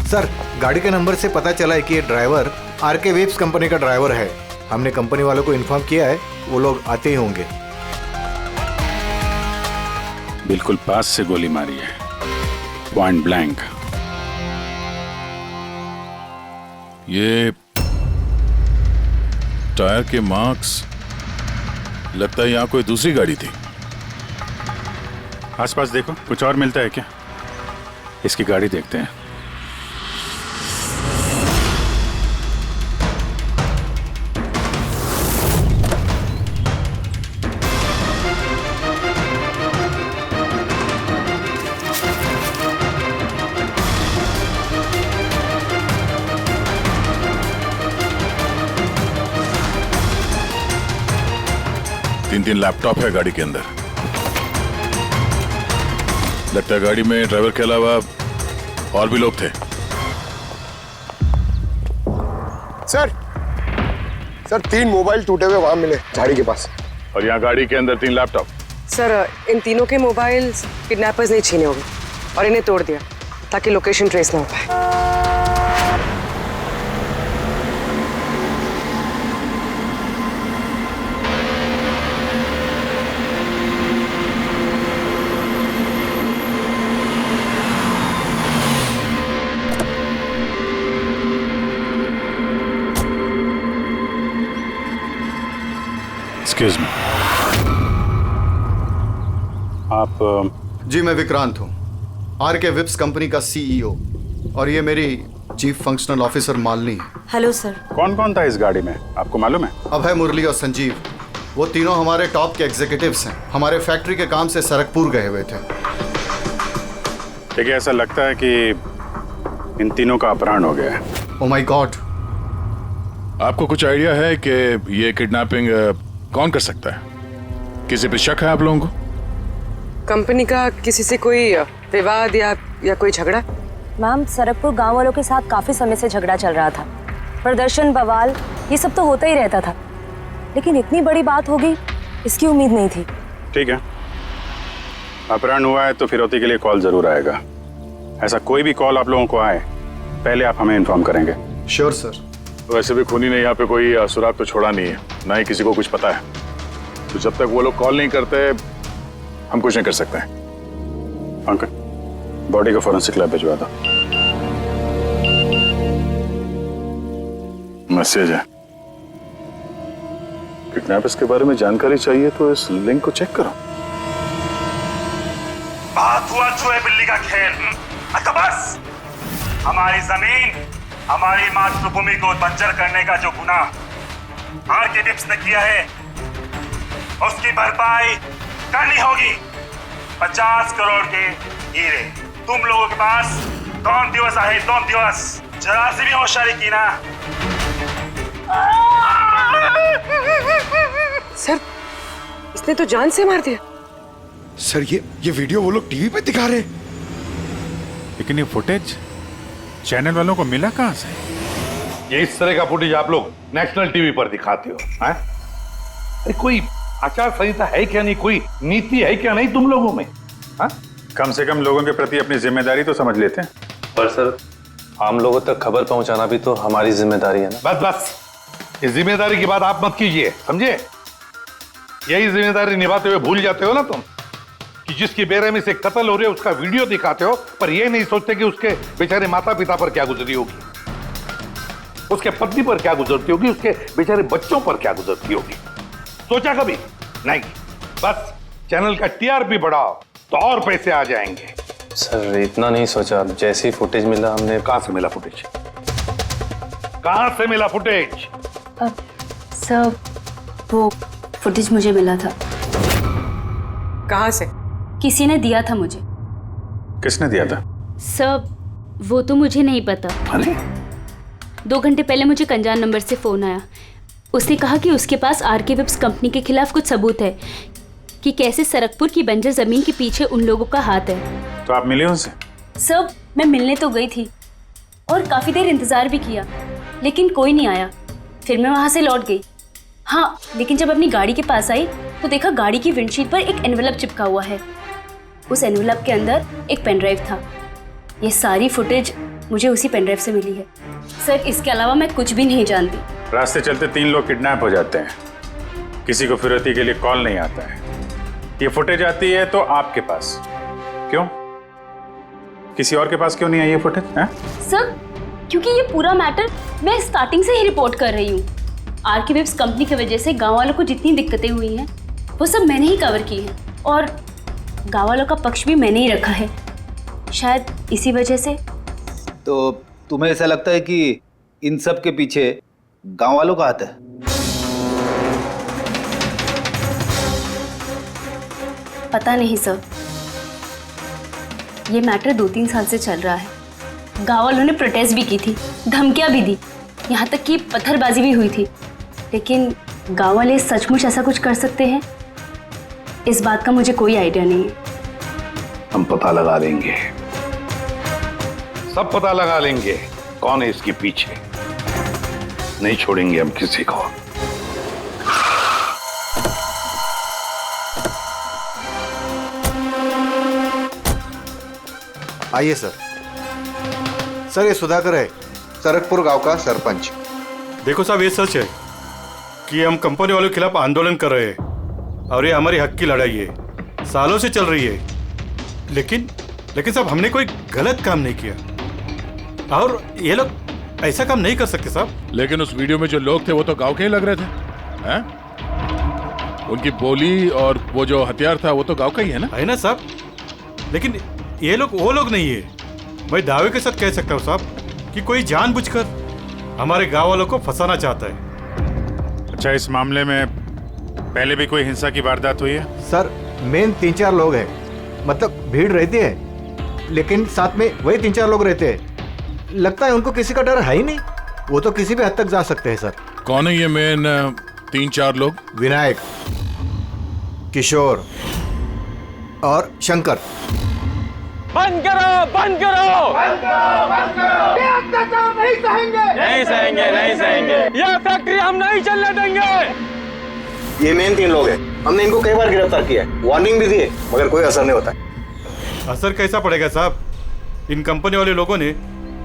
सर, गाड़ी के नंबर से पता चला है कि ये ड्राइवर आरके वेब्स कंपनी का ड्राइवर है। हमने कंपनी वालों को इन्फॉर्म किया है, वो लोग आते ही होंगे। बिल्कुल पास से गोली मारी है, पॉइंट ब्लैंक। ये टायर के मार्क्स, लगता है यहाँ कोई दूसरी गाड़ी थी। आसपास देखो, कुछ और मिलता है क्या? इसकी गाड़ी देखते हैं। 3 लैपटॉप है गाड़ी के अंदर। लगता है गाड़ी में ड्राइवर के अलावा और भी लोग थे। सर 3 मोबाइल टूटे हुए वहां मिले झाड़ी के पास। और यहाँ गाड़ी के अंदर 3 लैपटॉप। सर इन तीनों के मोबाइल किडनैपर्स ने छीने होंगे और इन्हें तोड़ दिया ताकि लोकेशन ट्रेस ना हो पाए। एक्सक्यूज मी, आप जी मैं विक्रांत हूँ, आरके विप्स कंपनी का सीईओ, और ये मेरी चीफ फंक्शनल ऑफिसर मालिनी है। Hello sir. कौन कौन था इस गाड़ी में, आपको मालूम है? अभय, मुरली और संजीव, वो तीनों हमारे टॉप के एग्जीक्यूटिव्स हैं। हमारे फैक्ट्री के काम से सरकपुर गए हुए थे। देखिए, ऐसा लगता है कि इन तीनों का अपहरण हो गया है। Oh my God. आपको कुछ आइडिया है कि ये किडनैपिंग कौन कर सकता है? किसी पे शक है आप लोगों को? कंपनी का किसी से कोई विवाद या कोई झगड़ा? मैम, सरकपुर गांव वालों के साथ काफी समय से झगड़ा चल रहा था। प्रदर्शन, बवाल, ये सब तो होता ही रहता था, लेकिन इतनी बड़ी बात होगी इसकी उम्मीद नहीं थी। ठीक है, अपहरण हुआ है तो फिरौती के लिए कॉल जरूर आएगा। ऐसा कोई भी कॉल आप लोगों को आए, पहले आप हमें इन्फॉर्म करेंगे। Sure sir. वैसे भी खूनी ने यहाँ पे कोई सुराग तो छोड़ा नहीं है, ना ही किसी को कुछ पता है। तो जब तक वो लोग कॉल नहीं करते हम कुछ नहीं कर सकते हैं। अंकल, बॉडी को फॉरेंसिक लैब भिजवा दो। मैसेज है। किडनैपर्स के बारे में जानकारी चाहिए तो इस लिंक को चेक करो। बात हुआ चूहे बिल्ली का खेल। अच्छा बस, हमारी जमीन, हमारी मातृभूमि को बंजर करने का जो गुनाह आरके विप्स ने किया है, उसकी भरपाई करनी होगी। 50 करोड़ के हीरे तुम लोगों के पास कौन दिवस आए, तुम दिवस जरा सी भी होशियारी की ना। सर, इसने तो जान से मार दिया। सर ये वीडियो वो लोग टीवी पे दिखा रहे। लेकिन ये फुटेज चैनल वालों को मिला कहां से? ये इस तरह का फुटेज आप लोग नेशनल टीवी पर दिखाते हो, हैं? अरे कोई आचार संहिता है क्या नहीं, कोई नीति है क्या नहीं तुम लोगों में? हाँ? कम से कम लोगों के प्रति अपनी जिम्मेदारी तो समझ लेते हैं। पर सर, आम लोगों तक खबर पहुंचाना भी तो हमारी जिम्मेदारी है ना। बस बस, इस जिम्मेदारी की बात आप मत कीजिए, समझे? यही जिम्मेदारी निभाते हुए भूल जाते हो ना तुम कि जिसकी बेरहमी से कत्ल हो रही है उसका वीडियो दिखाते हो, पर यह नहीं सोचते कि उसके बेचारे माता पिता पर क्या गुजरी होगी, उसके पत्नी पर क्या गुजरती होगी, उसके बेचारे बच्चों पर क्या गुजरती होगी। सोचा कभी नहीं? बस चैनल का टीआरपी बढ़ाओ तो और पैसे आ जाएंगे। सर इतना नहीं सोचा, जैसी फुटेज मिला हमने। कहां से मिला फुटेज? कहां से मिला फुटेज? सर, वो फुटेज मुझे मिला था। कहां से? किसी ने दिया था मुझे। किसने दिया था? सब वो तो मुझे नहीं पता। 2 घंटे पहले मुझे कंजान नंबर से फोन आया। उसने कहा कि उसके पास आरके विप्स कंपनी के खिलाफ कुछ सबूत है कि कैसे सरकपुर की बंजर जमीन के पीछे उन लोगों का हाथ है। तो आप मिले उनसे? सब मैं मिलने तो गई थी और काफी देर इंतजार भी किया, लेकिन कोई नहीं आया। फिर मैं वहां से लौट गई। हाँ, लेकिन जब अपनी गाड़ी के पास आई तो देखा गाड़ी की विंडशीट पर एक एनवेलप चिपका हुआ है। उस एनवेलप के अंदर एक पेनड्राइव था। ये सारी फुटेज मुझे उसी पेनड्राइव से मिली है। सर, इसके अलावा मैं कुछ भी नहीं जानती। रास्ते चलते 3 लोग किडनैप हो जाते हैं, किसी को फिरौती के लिए कॉल नहीं आता है। ये फुटेज आती है तो आपके पास क्यों? किसी और के पास क्यों नहीं आई ये फुटेज? सर, क्योंकि ये पूरा मैटर मैं स्टार्टिंग से ही रिपोर्ट कर रही हूँ। आरके विप्स कंपनी की वजह से गांव वालों को जितनी दिक्कतें हुई हैं वो सब मैंने ही कवर की हैं, और गांव वालों का पक्ष भी मैंने ही रखा है। शायद इसी वजह से। तो तुम्हें ऐसा लगता है कि इन सब के पीछे गांव वालों का हाथ है? पता नहीं सर, ये मैटर 2-3 साल से चल रहा है। गांव वालों ने प्रोटेस्ट भी की थी, धमकियां भी दी, यहाँ तक कि पत्थरबाजी भी हुई थी। लेकिन गांव वाले सचमुच ऐसा कुछ कर सकते हैं इस बात का मुझे कोई आइडिया नहीं है। हम पता लगा लेंगे, सब पता लगा लेंगे कौन है इसके पीछे। नहीं छोड़ेंगे हम किसी को। आइए सर। सर ये सुधाकर है, सरकपुर गांव का सरपंच। देखो साहब, ये सच है कि हम कंपनी वालों के खिलाफ आंदोलन कर रहे हैं और ये हमारी हक की लड़ाई है, सालों से चल रही है। लेकिन साहब हमने कोई गलत काम नहीं किया और ये लोग ऐसा काम नहीं कर सकते साहब। लेकिन उस वीडियो में जो लोग थे वो तो गांव के ही लग रहे थे, हैं? उनकी बोली और वो जो हथियार था वो तो गांव का ही है ना? है ना साहब, लेकिन ये लोग वो लोग नहीं है। मैं दावे के साथ कह सकता हूँ साहब कि कोई जानबूझकर हमारे गांव वालों को फंसाना चाहता है। अच्छा, इस मामले में पहले भी कोई हिंसा की वारदात हुई है? सर मेन 3-4 लोग हैं, मतलब भीड़ रहती है लेकिन साथ में वही 3-4 लोग रहते हैं। लगता है उनको किसी का डर है ही नहीं, वो तो किसी भी हद तक जा सकते हैं सर। कौन है ये मेन 3-4 लोग? विनायक, किशोर और शंकर। बंद करो, बंद करो, बंद करो, बंद करो। ये अत्याचार नहीं सहेंगे, नहीं सहेंगे, नहीं सहेंगे। ये फैक्ट्री हम नहीं चलने देंगे। ये मेन 3 लोग हैं, हमने इनको कई बार गिरफ्तार किया है, वार्निंग भी दी है, मगर कोई असर नहीं होता है। असर कैसा पड़ेगा साहब? इन कंपनी वाले लोगों ने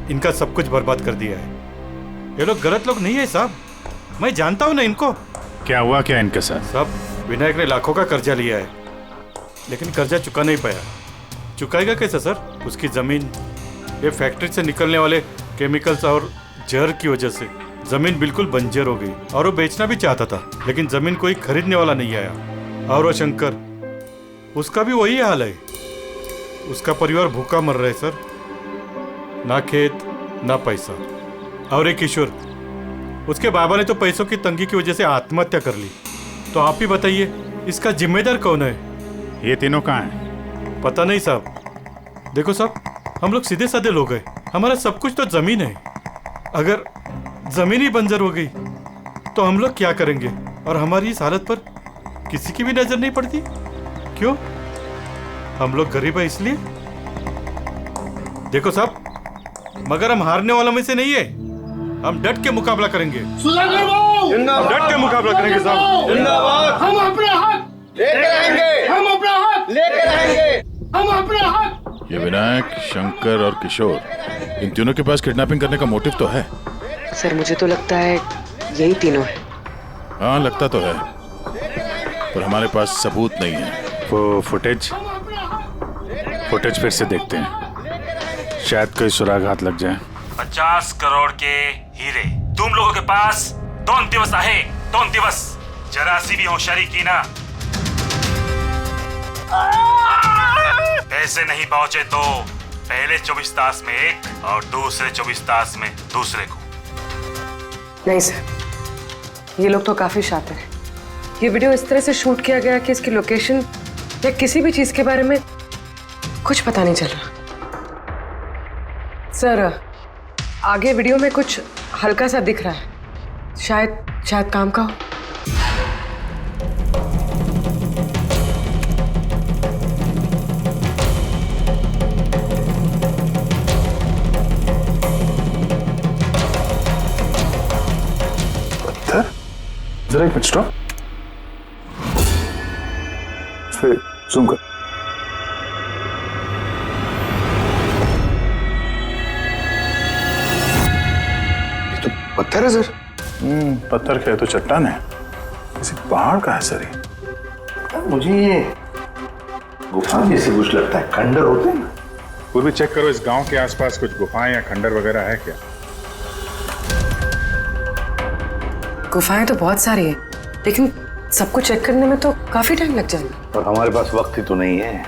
इनका सब कुछ बर्बाद कर दिया है। ये लोग गलत लोग नहीं है साहब, मैं जानता हूँ ना इनको। क्या हुआ क्या इनके साथ? साहब विनायक ने लाखों का कर्जा लिया है, लेकिन कर्जा चुका नहीं पाया। चुकाएगा कैसे सर? उसकी जमीन ये फैक्ट्री से निकलने वाले केमिकल्स और जहर की वजह से जमीन बिल्कुल बंजर हो गई और वो बेचना भी चाहता था, लेकिन जमीन कोई खरीदने वाला नहीं आया। और वो शंकर, उसका भी वही हाल है। उसका परिवार भूखा मर रहा है सर, ना खेत ना पैसा। और एक किशोर, उसके बाबा ने तो पैसों की तंगी की वजह से आत्महत्या कर ली। तो आप ही बताइए इसका जिम्मेदार कौन है? ये तीनों कहाँ हैं? पता नहीं साहब। देखो साहब, हम लोग सीधे साधे लोग हैं, हमारा सब कुछ तो जमीन है। अगर जमीन ही बंजर हो गई तो हम लोग क्या करेंगे? और हमारी इस हालत पर किसी की भी नजर नहीं पड़ती। क्यों? हम लोग गरीब है इसलिए? देखो साहब, मगर हम हारने वालों में से नहीं है। हम डट के मुकाबला करेंगे, हम डट के मुकाबला करेंगे साहब। जिंदाबाद। हम अपने हक लेके रहेंगे, हम अपना हक लेके रहेंगे, हम अपना हक। ये विनायक, शंकर और किशोर, इन तीनों के पास किडनैपिंग करने का मोटिव तो है। सर मुझे तो लगता है यही तीनों है। हाँ लगता तो है, पर हमारे पास सबूत नहीं है। वो फुटेज फिर से देखते हैं, शायद कोई सुराग हाथ लग जाए। 50 करोड़ के हीरे तुम लोगों के पास 2 दिवस आहे, 2 दिवस। जरा सी भी होशियारी की ना, पैसे नहीं पहुंचे तो पहले 24 तास में एक और दूसरे 24 तास में दूसरे को। नहीं सर, ये लोग तो काफी शातिर हैं। ये वीडियो इस तरह से शूट किया गया कि इसकी लोकेशन या किसी भी चीज के बारे में कुछ पता नहीं चल रहा। सर आगे वीडियो में कुछ हल्का सा दिख रहा है, शायद काम का हो। जरा एक मिनट स्टॉप, फिर जूम कर। तो पत्थर है सर। पत्थर क्या है? तो चट्टान है, किसी पहाड़ का है सर। मुझे ये गुफा जैसे कुछ लगता है, खंडर होते हैं ना। फिर भी चेक करो, इस गांव के आसपास कुछ गुफाएं या खंडर वगैरह है क्या? गुफाएं तो बहुत सारी है, लेकिन सबको चेक करने में तो काफी टाइम लग जाएगा। और हमारे पास वक्त ही तो नहीं है।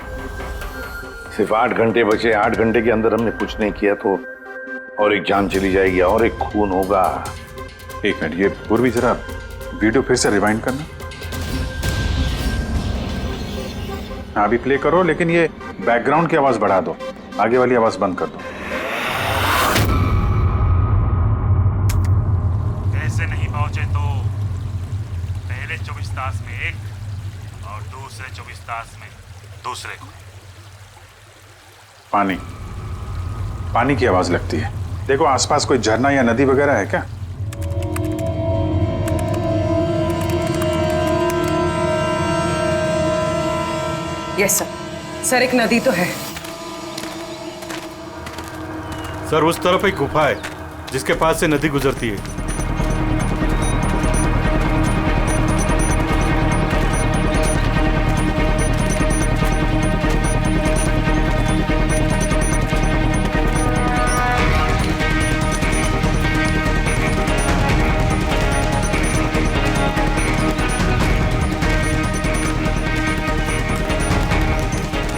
सिर्फ 8 घंटे बचे, 8 घंटे के अंदर हमने कुछ नहीं किया तो और एक जान चली जाएगी और एक खून होगा। एक मिनट, ये पूर्वी जरा वीडियो फिर से रिवाइंड करना। हाँ अभी प्ले करो, लेकिन ये बैकग्राउंड की आवाज बढ़ा दो, आगे वाली आवाज बंद कर दो। पैसे नहीं पहुंचे तो पहले 24 तास में एक और दूसरे 24 ताश में दूसरे को। पानी, पानी की आवाज लगती है। देखो आसपास कोई झरना या नदी वगैरह है क्या? यस सर, एक नदी तो है। सर उस तरफ एक गुफा है जिसके पास से नदी गुजरती है।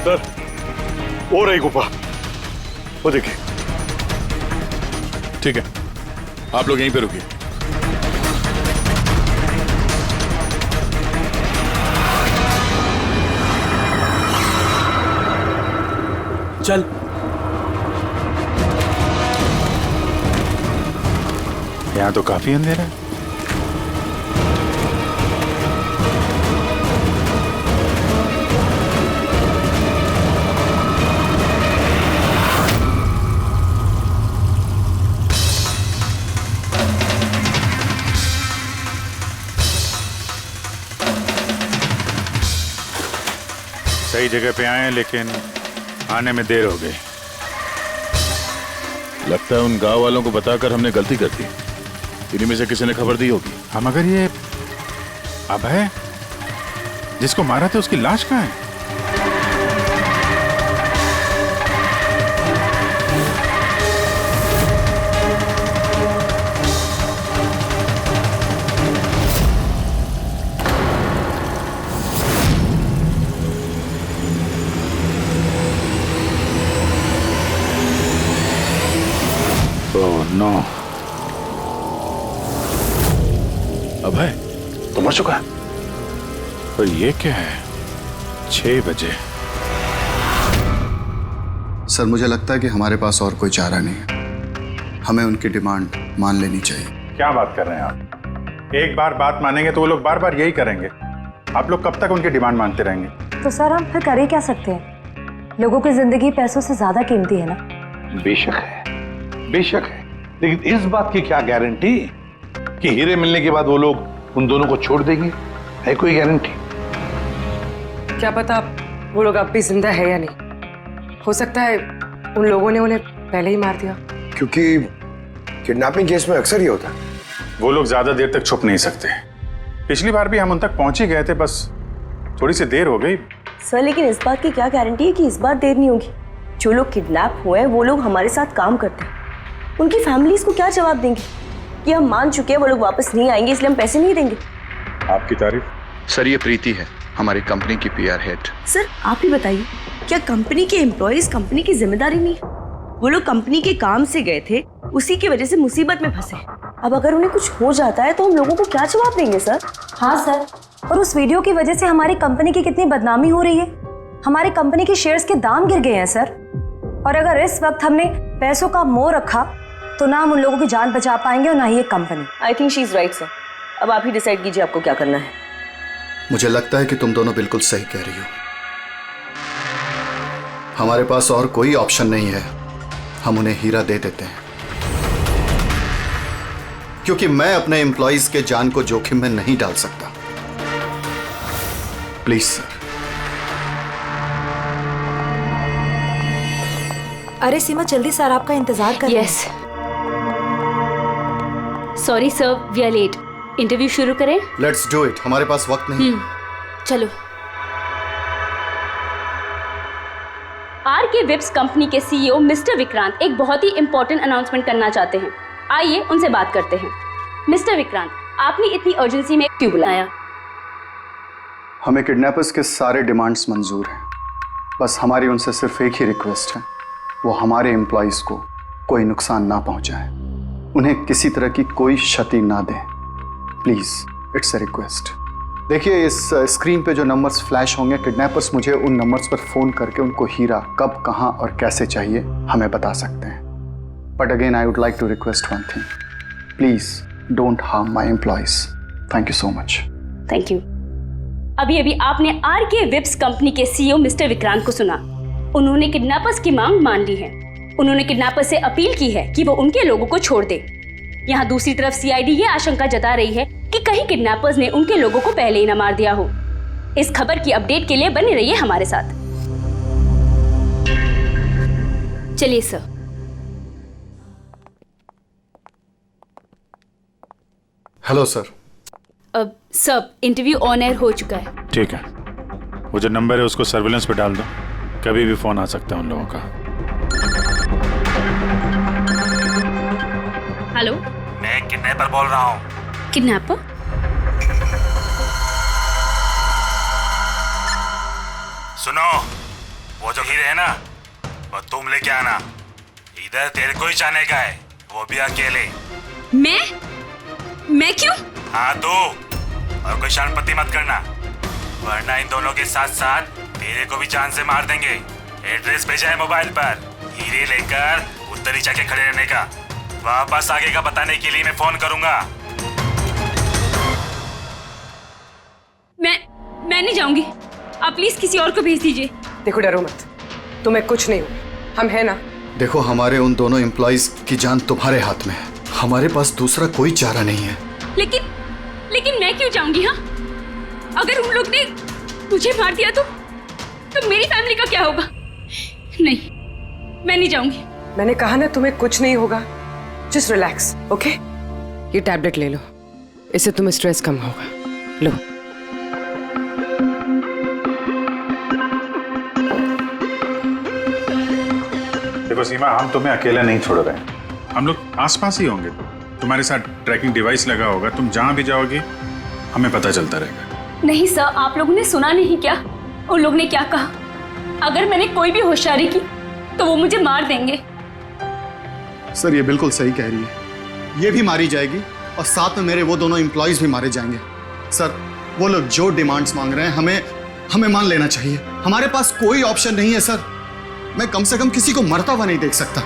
सर वो रही गुफा, वो देखिए। ठीक है, आप लोग यहीं पे रुकिए। चल। यहाँ तो काफी अंधेरा है। सही जगह पे आए हैं लेकिन आने में देर हो गई। लगता है उन गांव वालों को बताकर हमने गलती कर दी। इन्हीं में से किसी ने खबर दी होगी। हाँ मगर ये अभय जिसको मारा था उसकी लाश कहाँ है? नो, अभय तो मर चुका है। पर ये क्या है? 6 बजे। सर मुझे लगता है कि हमारे पास और कोई चारा नहीं है, हमें उनकी डिमांड मान लेनी चाहिए। क्या बात कर रहे हैं आप? एक बार बात मानेंगे तो वो लोग बार बार यही करेंगे। आप लोग कब तक उनकी डिमांड मानते रहेंगे? तो सर हम फिर कर ही क्या सकते हैं? लोगों की जिंदगी पैसों से ज्यादा कीमती है ना। बेशक है, बेशक है, लेकिन इस बात की क्या गारंटी कि हीरे मिलने के बाद वो लोग उन दोनों को छोड़ देंगे? है कोई गारंटी? क्या पता वो लोग अब भी जिंदा है या नहीं। हो सकता है उन लोगों ने उन्हें पहले ही मार दिया। क्योंकि किडनैपिंग केस में अक्सर ही होता है। वो लोग ज्यादा देर तक छुप नहीं सकते। पिछली बार भी हम उन तक पहुंच ही गए थे, बस थोड़ी सी देर हो गई। सर लेकिन इस बात की क्या गारंटी है कि इस बार देर नहीं होगी? जो लोग किडनैप हुए हैं वो लोग हमारे साथ काम करते हैं। उनकी फैमिलीज को क्या जवाब देंगे कि हम मान चुके हैं वो लोग वापस नहीं आएंगे इसलिए हम पैसे नहीं देंगे? आपकी तारीफ। सर ये प्रीति है, हमारी कंपनी की पीआर हेड। सर आप ही बताइए, क्या कंपनी के एम्प्लॉयज कंपनी की जिम्मेदारी नहीं है? वो लोग कंपनी के काम से गए थे, उसी की वजह से मुसीबत में फंसे। अब अगर उन्हें कुछ हो जाता है तो हम लोगों को क्या जवाब देंगे सर? हाँ सर, और उस वीडियो की वजह से हमारी कंपनी की कितनी बदनामी हो रही है। हमारी कंपनी के शेयर्स के दाम गिर गए हैं सर। और अगर इस वक्त हमने पैसों का मोह रखा तो ना हम उन लोगों की जान बचा पाएंगे और ना ही एक company. I think she is right sir. अब आप ही डिसाइड कीजिए आपको क्या करना है। मुझे लगता है कि तुम दोनों बिल्कुल सही कह रही हो। हमारे पास और कोई ऑप्शन नहीं है, हम उन्हें हीरा दे देते हैं, क्योंकि मैं अपने एम्प्लॉइज के जान को जोखिम में नहीं डाल सकता। Please sir. अरे सीमा जल्दी सर आपका इंतजार कर। Yes sorry sir, we are late. Interview शुरू करें? लेट्स डू इट, हमारे पास वक्त नहीं। चलो। आर.के. विप्स कंपनी के सीईओ मिस्टर विक्रांत एक बहुत ही इंपॉर्टेंट अनाउंसमेंट करना चाहते हैं। आइए उनसे बात करते हैं। मिस्टर विक्रांत, आपने इतनी अर्जेंसी में क्यों बुलाया? हमें किडनैपर्स के सारे डिमांड्स मंजूर हैं, बस हमारी उनसे सिर्फ एक ही रिक्वेस्ट है, वो हमारे एम्प्लॉइज को कोई नुकसान ना पहुंचाए, उन्हें किसी तरह की कोई क्षति ना दें। Please, it's a request. देखिए इस स्क्रीन पे जो नंबर्स फ्लैश होंगे, किडनैपर्स मुझे उन नंबर्स पर फोन करके उनको हीरा कब, कहां और कैसे चाहिए हमें बता सकते हैं। But again I would like to request one thing, please don't harm my employees. Thank you so much. Thank you. अभी अभी आपने आरके विप्स कंपनी के सीईओ मिस्टर विक्रांत को सुना। उन्होंने किडनैपर्स की मांग मान ली है। उन्होंने किडनैपर्स से अपील की है कि वो उनके लोगों को छोड़ दे। यहाँ दूसरी तरफ सीआईडी ये आशंका जता रही है कि कहीं किडनैपर्स ने उनके लोगों को पहले ही न मार दिया हो। इस खबर की अपडेट के लिए बने रहिए हमारे साथ। चलिए सर। Hello sir. अब सब इंटरव्यू ऑन एयर हो चुका है। ठीक है, वो जो नंबर है उसको सर्विलेंस पे डाल दो, कभी भी फोन आ सकता है उन लोगों का। हेलो, मैं किडनैपर बोल रहा हूँ। किडनैपर? सुनो, वो जो हीरे है ना, वो तुम लेके आना। इधर तेरे को ही जाने का है, वो भी अकेले। मैं क्यों? हाँ तो, और कोई शर्मपति मत करना, वरना इन दोनों के साथ साथ तेरे को भी जान से मार देंगे। एड्रेस भेजा है मोबाइल पर, हीरे लेकर उधर ही जाके खड़े रहने का। वापस आगे का बताने के लिए मैं फोन करूंगा। मैं नहीं जाऊंगी। आप प्लीज किसी और को भेज दीजिए। देखो, डरो मत, तुम्हें कुछ नहीं हो, हम है ना। देखो, हमारे उन दोनों एम्प्लॉइज की जान तुम्हारे हाथ में है, हमारे पास दूसरा कोई चारा नहीं है। लेकिन मैं क्यों जाऊंगी? हाँ, अगर उन लोग ने मुझे मार दिया तो मेरी फैमिली का क्या होगा? नहीं, मैं नहीं जाऊंगी। मैंने कहा ना तुम्हें कुछ नहीं होगा, जस्ट रिलैक्स, ओके? ये टैबलेट ले लो, इससे तुम्हें स्ट्रेस कम होगा। लो। देखो सीमा, हम तुम्हें अकेला नहीं छोड़ रहे हैं, हम लोग आसपास ही होंगे। तुम्हारे साथ ट्रैकिंग डिवाइस लगा होगा, तुम जहां भी जाओगी हमें पता चलता रहेगा। नहीं सर, आप लोगों ने सुना नहीं क्या उन लोग ने क्या कहा? अगर मैंने कोई भी होशियारी की तो वो मुझे मार देंगे। सर, ये बिल्कुल सही कह रही है, ये भी मारी जाएगी और साथ में मेरे वो दोनों एम्प्लॉइज भी मारे जाएंगे। सर, वो लोग जो डिमांड्स मांग रहे हैं हमें मान लेना चाहिए। हमारे पास कोई ऑप्शन नहीं है सर। मैं कम से कम किसी को मरता हुआ नहीं देख सकता।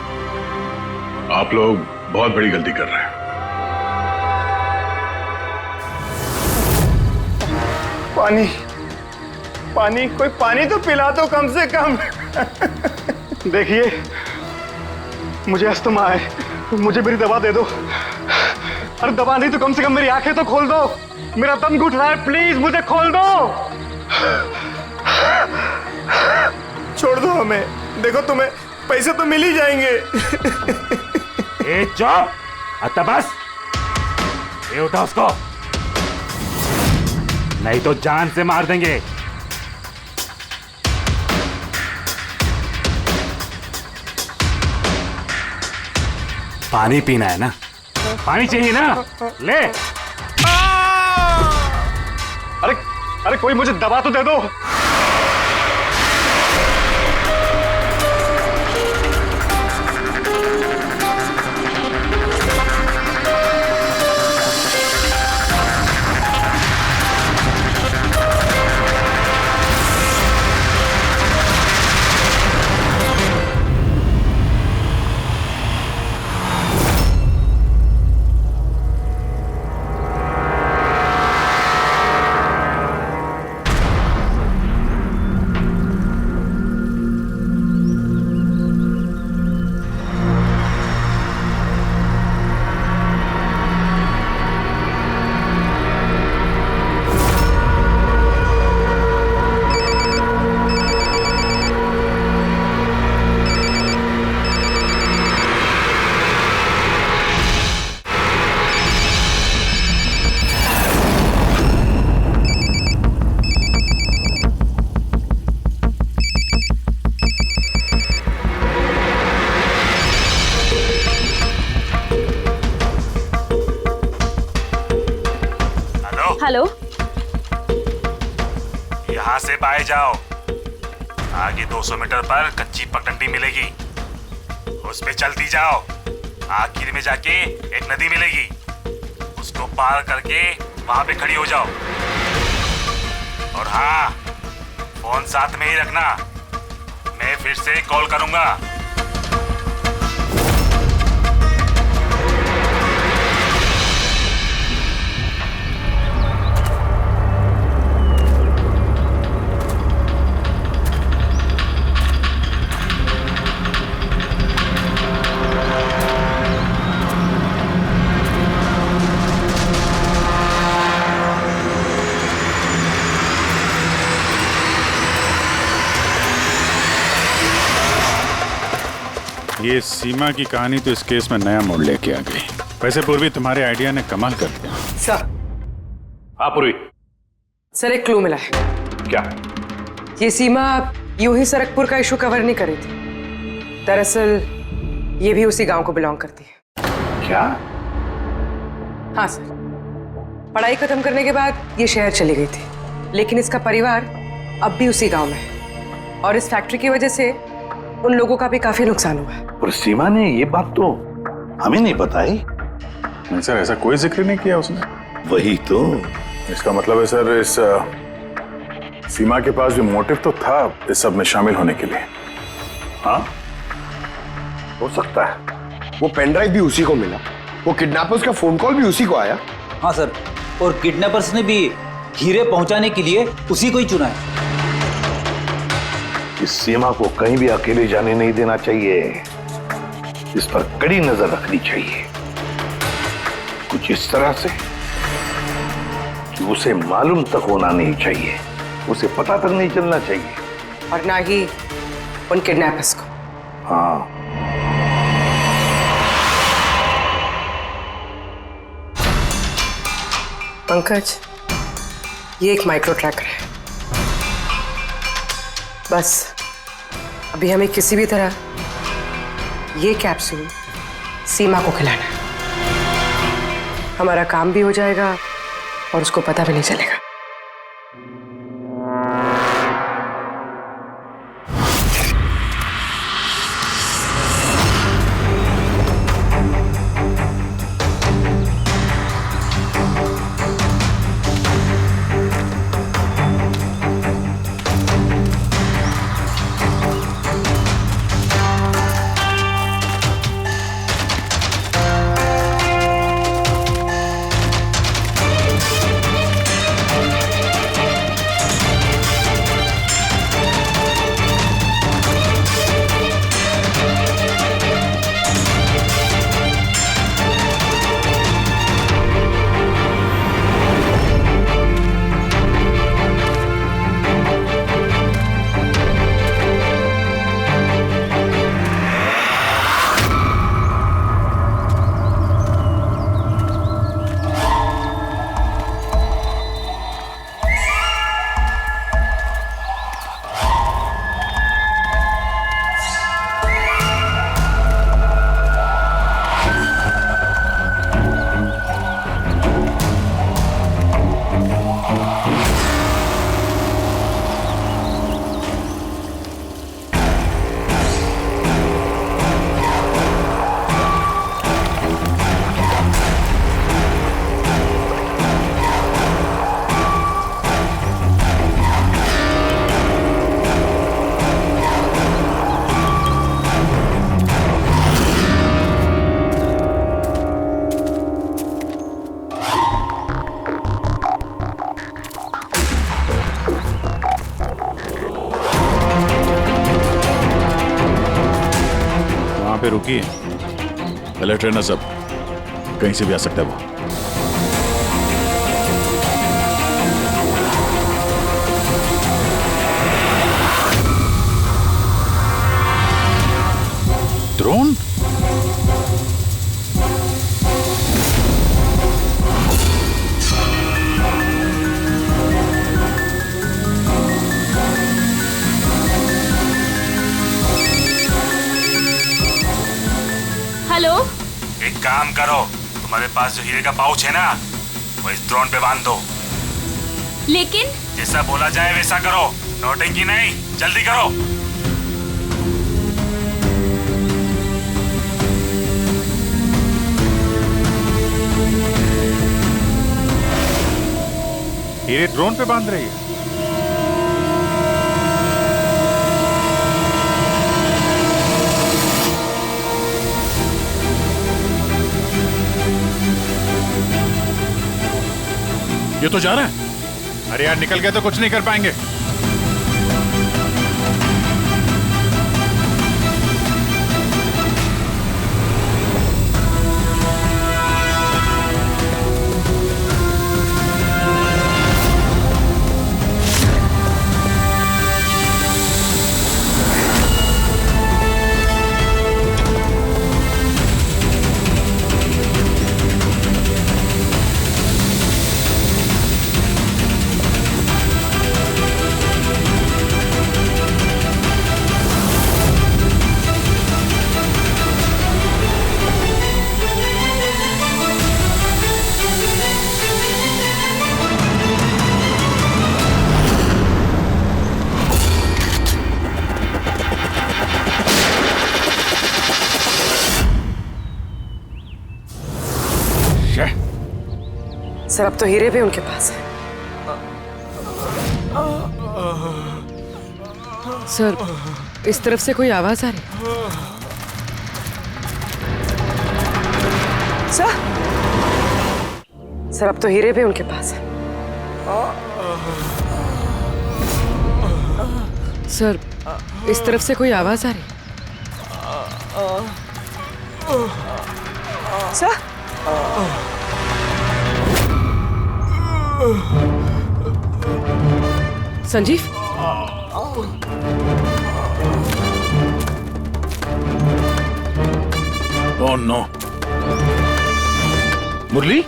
आप लोग बहुत बड़ी गलती कर रहे हैं। पानी, कोई पानी तो पिला दो कम से कम। देखिए, मुझे अस्थमा है, मुझे मेरी दवा दे दो। अरे दवा नहीं तो कम से कम मेरी आंखें तो खोल दो। मेरा दम घुट रहा है, प्लीज मुझे खोल दो। छोड़ दो हमें, देखो तुम्हें पैसे तो मिल ही जाएंगे। ए चुप, आता बस। ये उठा उसको, नहीं तो जान से मार देंगे। पानी पीना है ना? पानी चाहिए ना? ले। अरे कोई मुझे दवा तो दे दो। हेलो, यहाँ से बाहर जाओ। आगे 200 मीटर पर कच्ची पगडंडी मिलेगी, उस पे चलती जाओ। आखिर में जाके एक नदी मिलेगी, उसको पार करके वहां पे खड़ी हो जाओ। और हाँ, फोन साथ में ही रखना, मैं फिर से कॉल करूंगा। ये सीमा की कहानी तो इस केस में नया मोड़ लेके आ गई। वैसे पूर्वी, तुम्हारे आइडिया ने कमाल कर दिया। सर। हाँ पूर्वी। सर, एक क्लू मिला है। क्या? ये सीमा यूं ही सरकपुर का इशू कवर नहीं करी थी। दरअसल ये भी उसी गांव को बिलोंग करती है। क्या? हाँ सर, पढ़ाई खत्म करने के बाद ये शहर चली गई थी, लेकिन इसका परिवार अब भी उसी गांव में है और इस फैक्ट्री की वजह से उन लोगों का भी काफी नुकसान हुआ है। और सीमा ने ये बात तो हमें नहीं बताई। नहीं सर, ऐसा कोई जिक्र नहीं किया उसने। वही तो। इसका मतलब है सर, इस सीमा के पास जो मोटिव तो था इस सब में शामिल होने के लिए। हाँ, हो सकता है। वो पेन ड्राइव भी उसी को मिला, वो किडनैपर्स का फोन कॉल भी उसी को आया। हाँ सर, और किडनैपर्स ने भी हीरे पहुंचाने के लिए उसी को ही चुना है। इस सीमा को कहीं भी अकेले जाने नहीं देना चाहिए। इस पर कड़ी नजर रखनी चाहिए, कुछ इस तरह से कि उसे मालूम तक होना नहीं चाहिए, उसे पता तक नहीं चलना चाहिए, और ना ही उन किडनैपर्स को। हाँ। पंकज, ये एक माइक्रो ट्रैकर है। बस अभी हमें किसी भी तरह ये कैप्सूल सीमा को खिलाना है। हमारा काम भी हो जाएगा और उसको पता भी नहीं चलेगा। पे रुकी, अलर्ट रहना सब, कहीं से भी आ सकता है वो। ड्रोन? हेलो, एक काम करो, तुम्हारे पास जो हीरे का पाउच है ना, वो इस ड्रोन पे बांध दो। लेकिन जैसा बोला जाए वैसा करो, नौटंकी नहीं, जल्दी करो। हीरे ड्रोन पे बांध रही है। ये तो जा रहा है। अरे यार, निकल गया तो कुछ नहीं कर पाएंगे। सर अब तो हीरे भी उनके पास है। सर इस तरफ से कोई आवाज आ रही? सर अब तो हीरे भी उनके पास है। सर इस तरफ से कोई आवाज आ रही? सर संजीव, ओह नो, मुरली?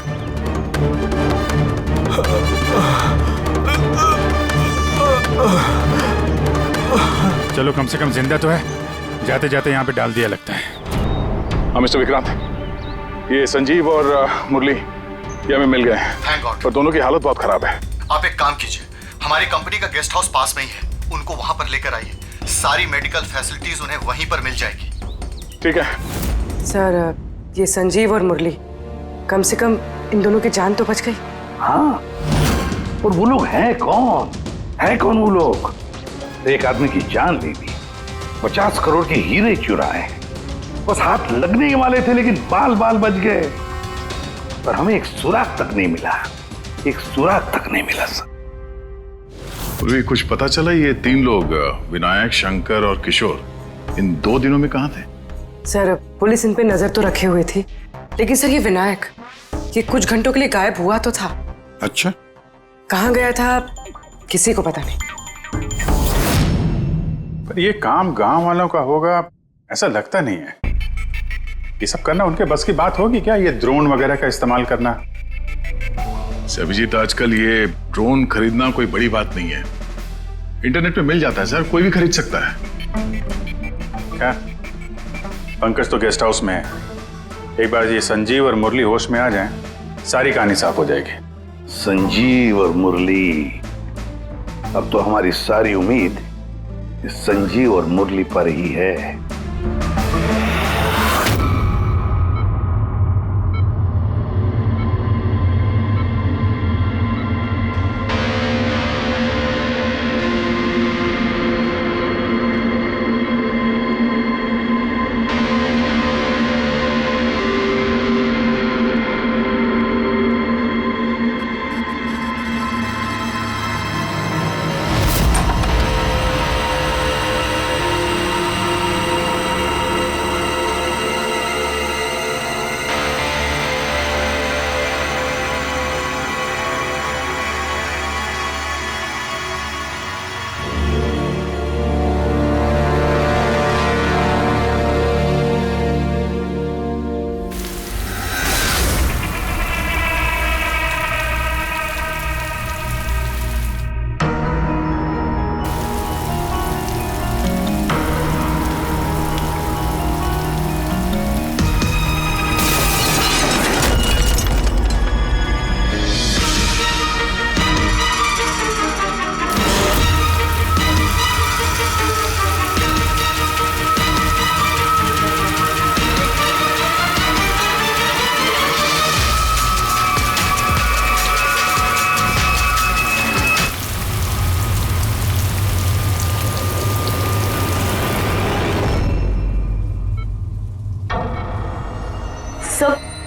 चलो कम से कम जिंदा तो है, जाते जाते यहाँ पे डाल दिया लगता है। हाँ मिस्टर विक्रांत, ये संजीव और मुरली ये हमें मिल गए हैं। Thank God. पर दोनों की हालत बहुत खराब है। आप एक काम कीजिए, हमारी कंपनी का गेस्ट हाउस पास में ही है, उनको वहां पर लेकर आइए। सारी मेडिकल फैसिलिटीज उन्हें वहीं पर मिल जाएगी। ठीक है सर ये संजीव और मुरली, कम से कम इन दोनों की जान तो बच गई। हाँ, और वो लोग हैं कौन? है कौन वो लोग? एक आदमी की जान ले ली, 50 करोड़ के हीरे चुराए, बस हाथ लगने के वाले थे लेकिन बाल बाल बच गए। पर हमें एक सुराग तक नहीं मिला, एक सुराग तक नहीं मिला सर। पूर्वी कुछ पता चला ये 3 लोग विनायक, शंकर और किशोर इन 2 दिनों में कहाँ थे? सर पुलिस इन पे नजर तो रखे हुए थी, लेकिन सर ये विनायक ये कुछ घंटों के लिए गायब हुआ तो था। अच्छा, कहाँ गया था किसी को पता नहीं। पर ये काम गांव वालों का होगा ऐसा लगता नहीं है। ये सब करना उनके बस की बात होगी क्या? ये ड्रोन वगैरह का इस्तेमाल करना? अभिजीत, आजकल ये ड्रोन खरीदना कोई बड़ी बात नहीं है, इंटरनेट पे मिल जाता है सर, कोई भी खरीद सकता है। क्या पंकज तो गेस्ट हाउस में है, एक बार ये संजीव और मुरली होश में आ जाएं, सारी कहानी साफ हो जाएगी। संजीव और मुरली, अब तो हमारी सारी उम्मीद इस संजीव और मुरली पर ही है।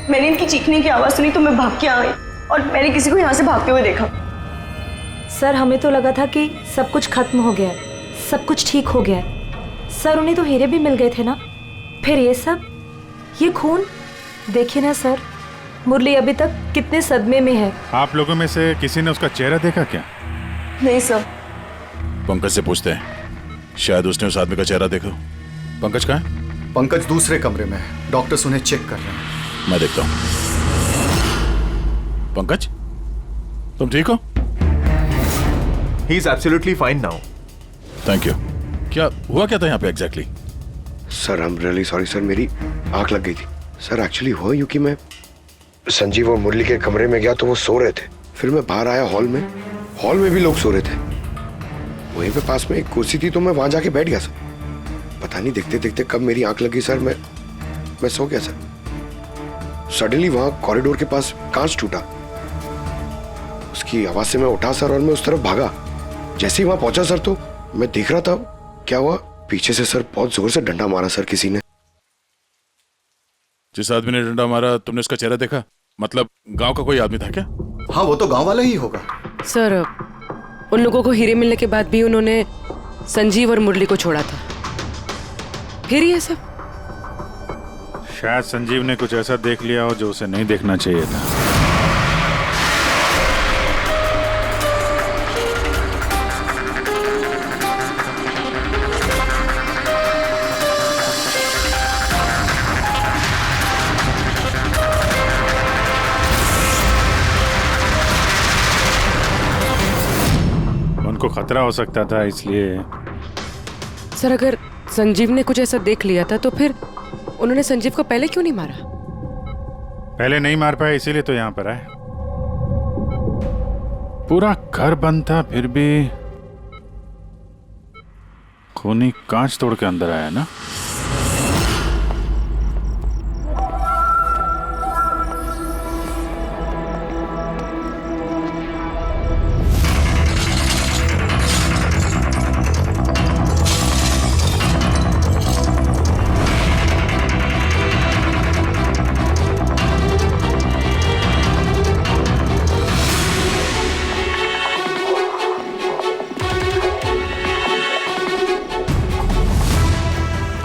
मैंने इनकी चीखने की आवाज सुनी तो मैं भाग के आ गई और मैंने किसी को यहाँ से भागते हुए देखा। सर हमें तो लगा था कि सब कुछ खत्म हो गया है, सब कुछ ठीक हो गया है। सर उन्हें तो हीरे भी मिल गए थे ना, फिर ये सब, ये खून देखिए ना सर, मुरली अभी तक कितने सदमे में है। आप लोगों में से किसी ने उसका चेहरा देखा क्या? नहीं सर। पंकज से पूछते हैं, शायद उसने उस आदमी का चेहरा देखा। पंकज कहाँ है? पंकज दूसरे कमरे में है, डॉक्टर्स उन्हें चेक कर रहे हैं। मैं देखता हूं। पंकज, तुम ठीक हो? He is absolutely fine now. Thank you. क्या हुआ क्या था यहाँ पे exactly? Sir I am really sorry sir, मेरी आंख लग गई थी। सर एक्चुअली हुआ यूं कि मैं संजीव और मुरली के कमरे में गया तो वो सो रहे थे, फिर मैं बाहर आया हॉल में भी लोग सो रहे थे। वहीं पे पास में एक कुर्सी थी तो मैं वहां जाके बैठ गया सर। पता नहीं देखते देखते कब मेरी आंख लगी सर, मैं सो गया सर। सडनली वहां कॉरिडोर के पास कांच टूटा उसकी आवाज से मैं उठा सर और मैं उस तरफ भागा। जैसे ही वहां पहुंचा सर तो मैं देख रहा था क्या हुआ, पीछे से सर बहुत जोर से डंडा मारा सर किसी ने। जिस आदमी ने डंडा मारा तुमने उसका चेहरा देखा? मतलब गांव का कोई आदमी था क्या? हाँ वो तो गांव वाला ही होगा। सर उन लोगों को हीरे मिलने के बाद भी उन्होंने संजीव और मुरली को छोड़ा था, फिर ये सब। शायद संजीव ने कुछ ऐसा देख लिया हो जो उसे नहीं देखना चाहिए था। उनको खतरा हो सकता था इसलिए। सर अगर संजीव ने कुछ ऐसा देख लिया था तो फिर उन्होंने संजीव को पहले क्यों नहीं मारा? पहले नहीं मार पाए इसीलिए तो यहाँ पर आए। पूरा घर बंद था फिर भी खूनी कांच तोड़ के अंदर आया ना।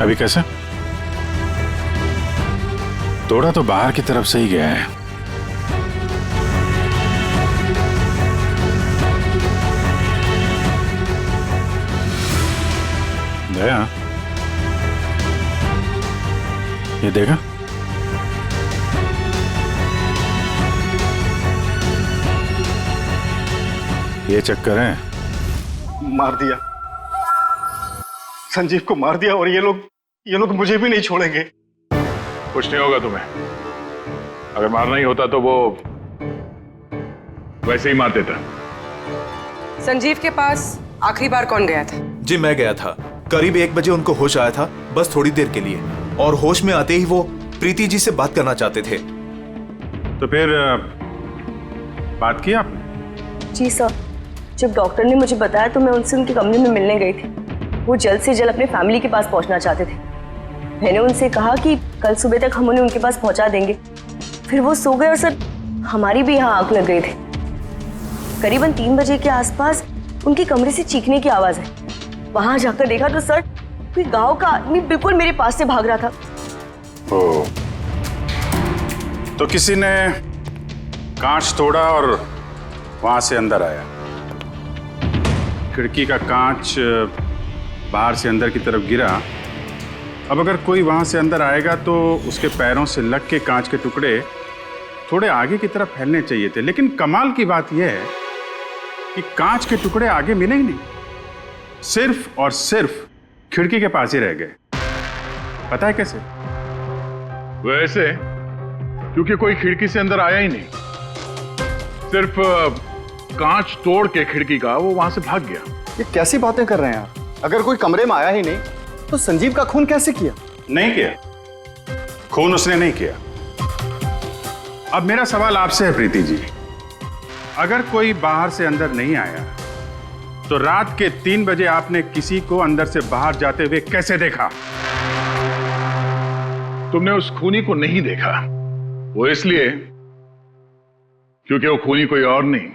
अभी कैसे? तोड़ा तो बाहर की तरफ से ही गया है। गया? ये देखा? ये चक्कर है। मार दिया, संजीव को मार दिया और ये लोग मुझे भी नहीं छोड़ेंगे। कुछ नहीं होगा तुम्हें। अगर मारना ही होता तो वो वैसे ही मार देता। संजीव के पास आखिरी बार कौन गया था? जी मैं गया था। करीब 1 बजे उनको होश आया था, बस थोड़ी देर के लिए, और होश में आते ही वो प्रीति जी से बात करना चाहते थे। तो फिर बात की आपने? जी सर, जब डॉक्टर ने मुझे बताया तो मैं उनसे उनके कमरे में मिलने गई थी। वो जल्द से जल्द अपने फैमिली के पास पहुंचना चाहते थे। मैंने उनसे कहा कि कल सुबह तक हम उन्हें उनके पास पहुंचा देंगे। फिर वो सो गए और सर हमारी भी यहाँ आग लग गई थी। करीबन 3 बजे के आसपास उनके कमरे से चीखने की आवाज है। वहां जाकर देखा तो सर कोई गांव का आदमी बिल्कुल मेरे पास से भाग रहा था। ओ, तो किसी ने कांच तोड़ा और वहां से अंदर आया। खिड़की का कांच बाहर से अंदर की तरफ गिरा। अब अगर कोई वहां से अंदर आएगा तो उसके पैरों से लग के कांच के टुकड़े थोड़े आगे की तरफ फैलने चाहिए थे, लेकिन कमाल की बात यह है कि कांच के टुकड़े आगे मिले ही नहीं, सिर्फ और सिर्फ खिड़की के पास ही रह गए। पता है कैसे? वैसे क्योंकि कोई खिड़की से अंदर आया ही नहीं, सिर्फ कांच तोड़ के खिड़की का वो वहां से भाग गया। ये कैसी बातें कर रहे हैं आप? अगर कोई कमरे में आया ही नहीं तो संजीव का खून कैसे किया? नहीं किया, खून उसने नहीं किया। अब मेरा सवाल आपसे है प्रीति जी, अगर कोई बाहर से अंदर नहीं आया तो रात के 3 बजे आपने किसी को अंदर से बाहर जाते हुए कैसे देखा? तुमने उस खूनी को नहीं देखा, वो इसलिए क्योंकि वो खूनी कोई और नहीं,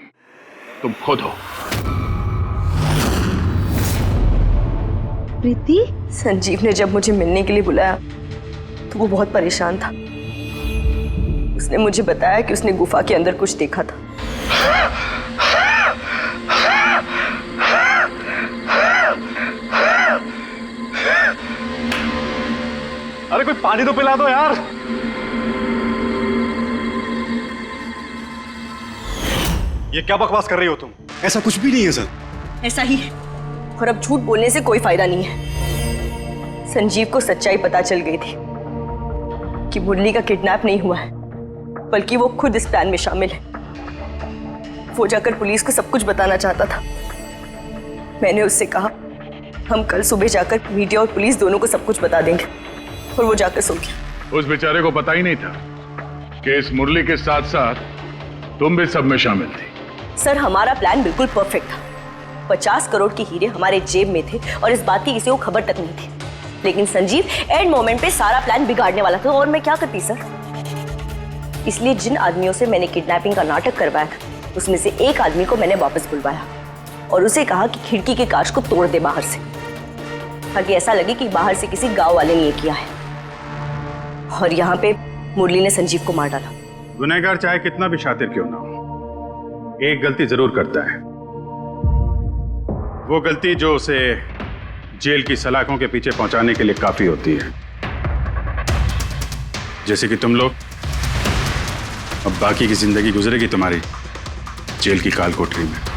तुम खुद हो। प्रीति? संजीव ने जब मुझे मिलने के लिए बुलाया तो वो बहुत परेशान था। उसने मुझे बताया कि उसने गुफा के अंदर कुछ देखा था। अरे कोई पानी तो पिला दो यार। ये क्या बकवास कर रही हो तुम? ऐसा कुछ भी नहीं है सर। ऐसा ही है, और अब झूठ बोलने से कोई फायदा नहीं है। संजीव को सच्चाई पता चल गई थी कि मुरली का किडनैप नहीं हुआ है, बल्कि वो खुद इस प्लान में शामिल है। वो जाकर पुलिस को सब कुछ बताना चाहता था। मैंने उससे कहा हम कल सुबह जाकर मीडिया और पुलिस दोनों को सब कुछ बता देंगे, और वो जाकर सो गया। उस बेचारे को पता ही नहीं था कि इस मुरली के साथ साथ तुम भी सब में शामिल थी। सर हमारा प्लान बिल्कुल परफेक्ट था। 50 करोड़ के हीरे हमारे जेब में थे और इस बात की किसी को खबर तक नहीं थी। लेकिन संजीव एंड मोमेंट पे सारा प्लान बिगाड़ने वाला था और मैं क्या करती सर। इसलिए जिन आदमियों से मैंने किडनैपिंग का नाटक करवाया था उसमें से एक आदमी को मैंने वापस बुलवाया और उसे कहा कि खिड़की के कांच को तोड़ दे बाहर से, ताकि ऐसा लगे कि बाहर से किसी गांव वाले ने ये किया है। और यहाँ पे मुरली ने संजीव को मार डाला। गुनहगार चाहे कितना भी शातिर क्यों ना हो, एक गलती जरूर करता है। वो गलती जो उसे जेल की सलाखों के पीछे पहुंचाने के लिए काफी होती है, जैसे कि तुम लोग। अब बाकी की जिंदगी गुजरेगी तुम्हारी जेल की काल कोठरी में।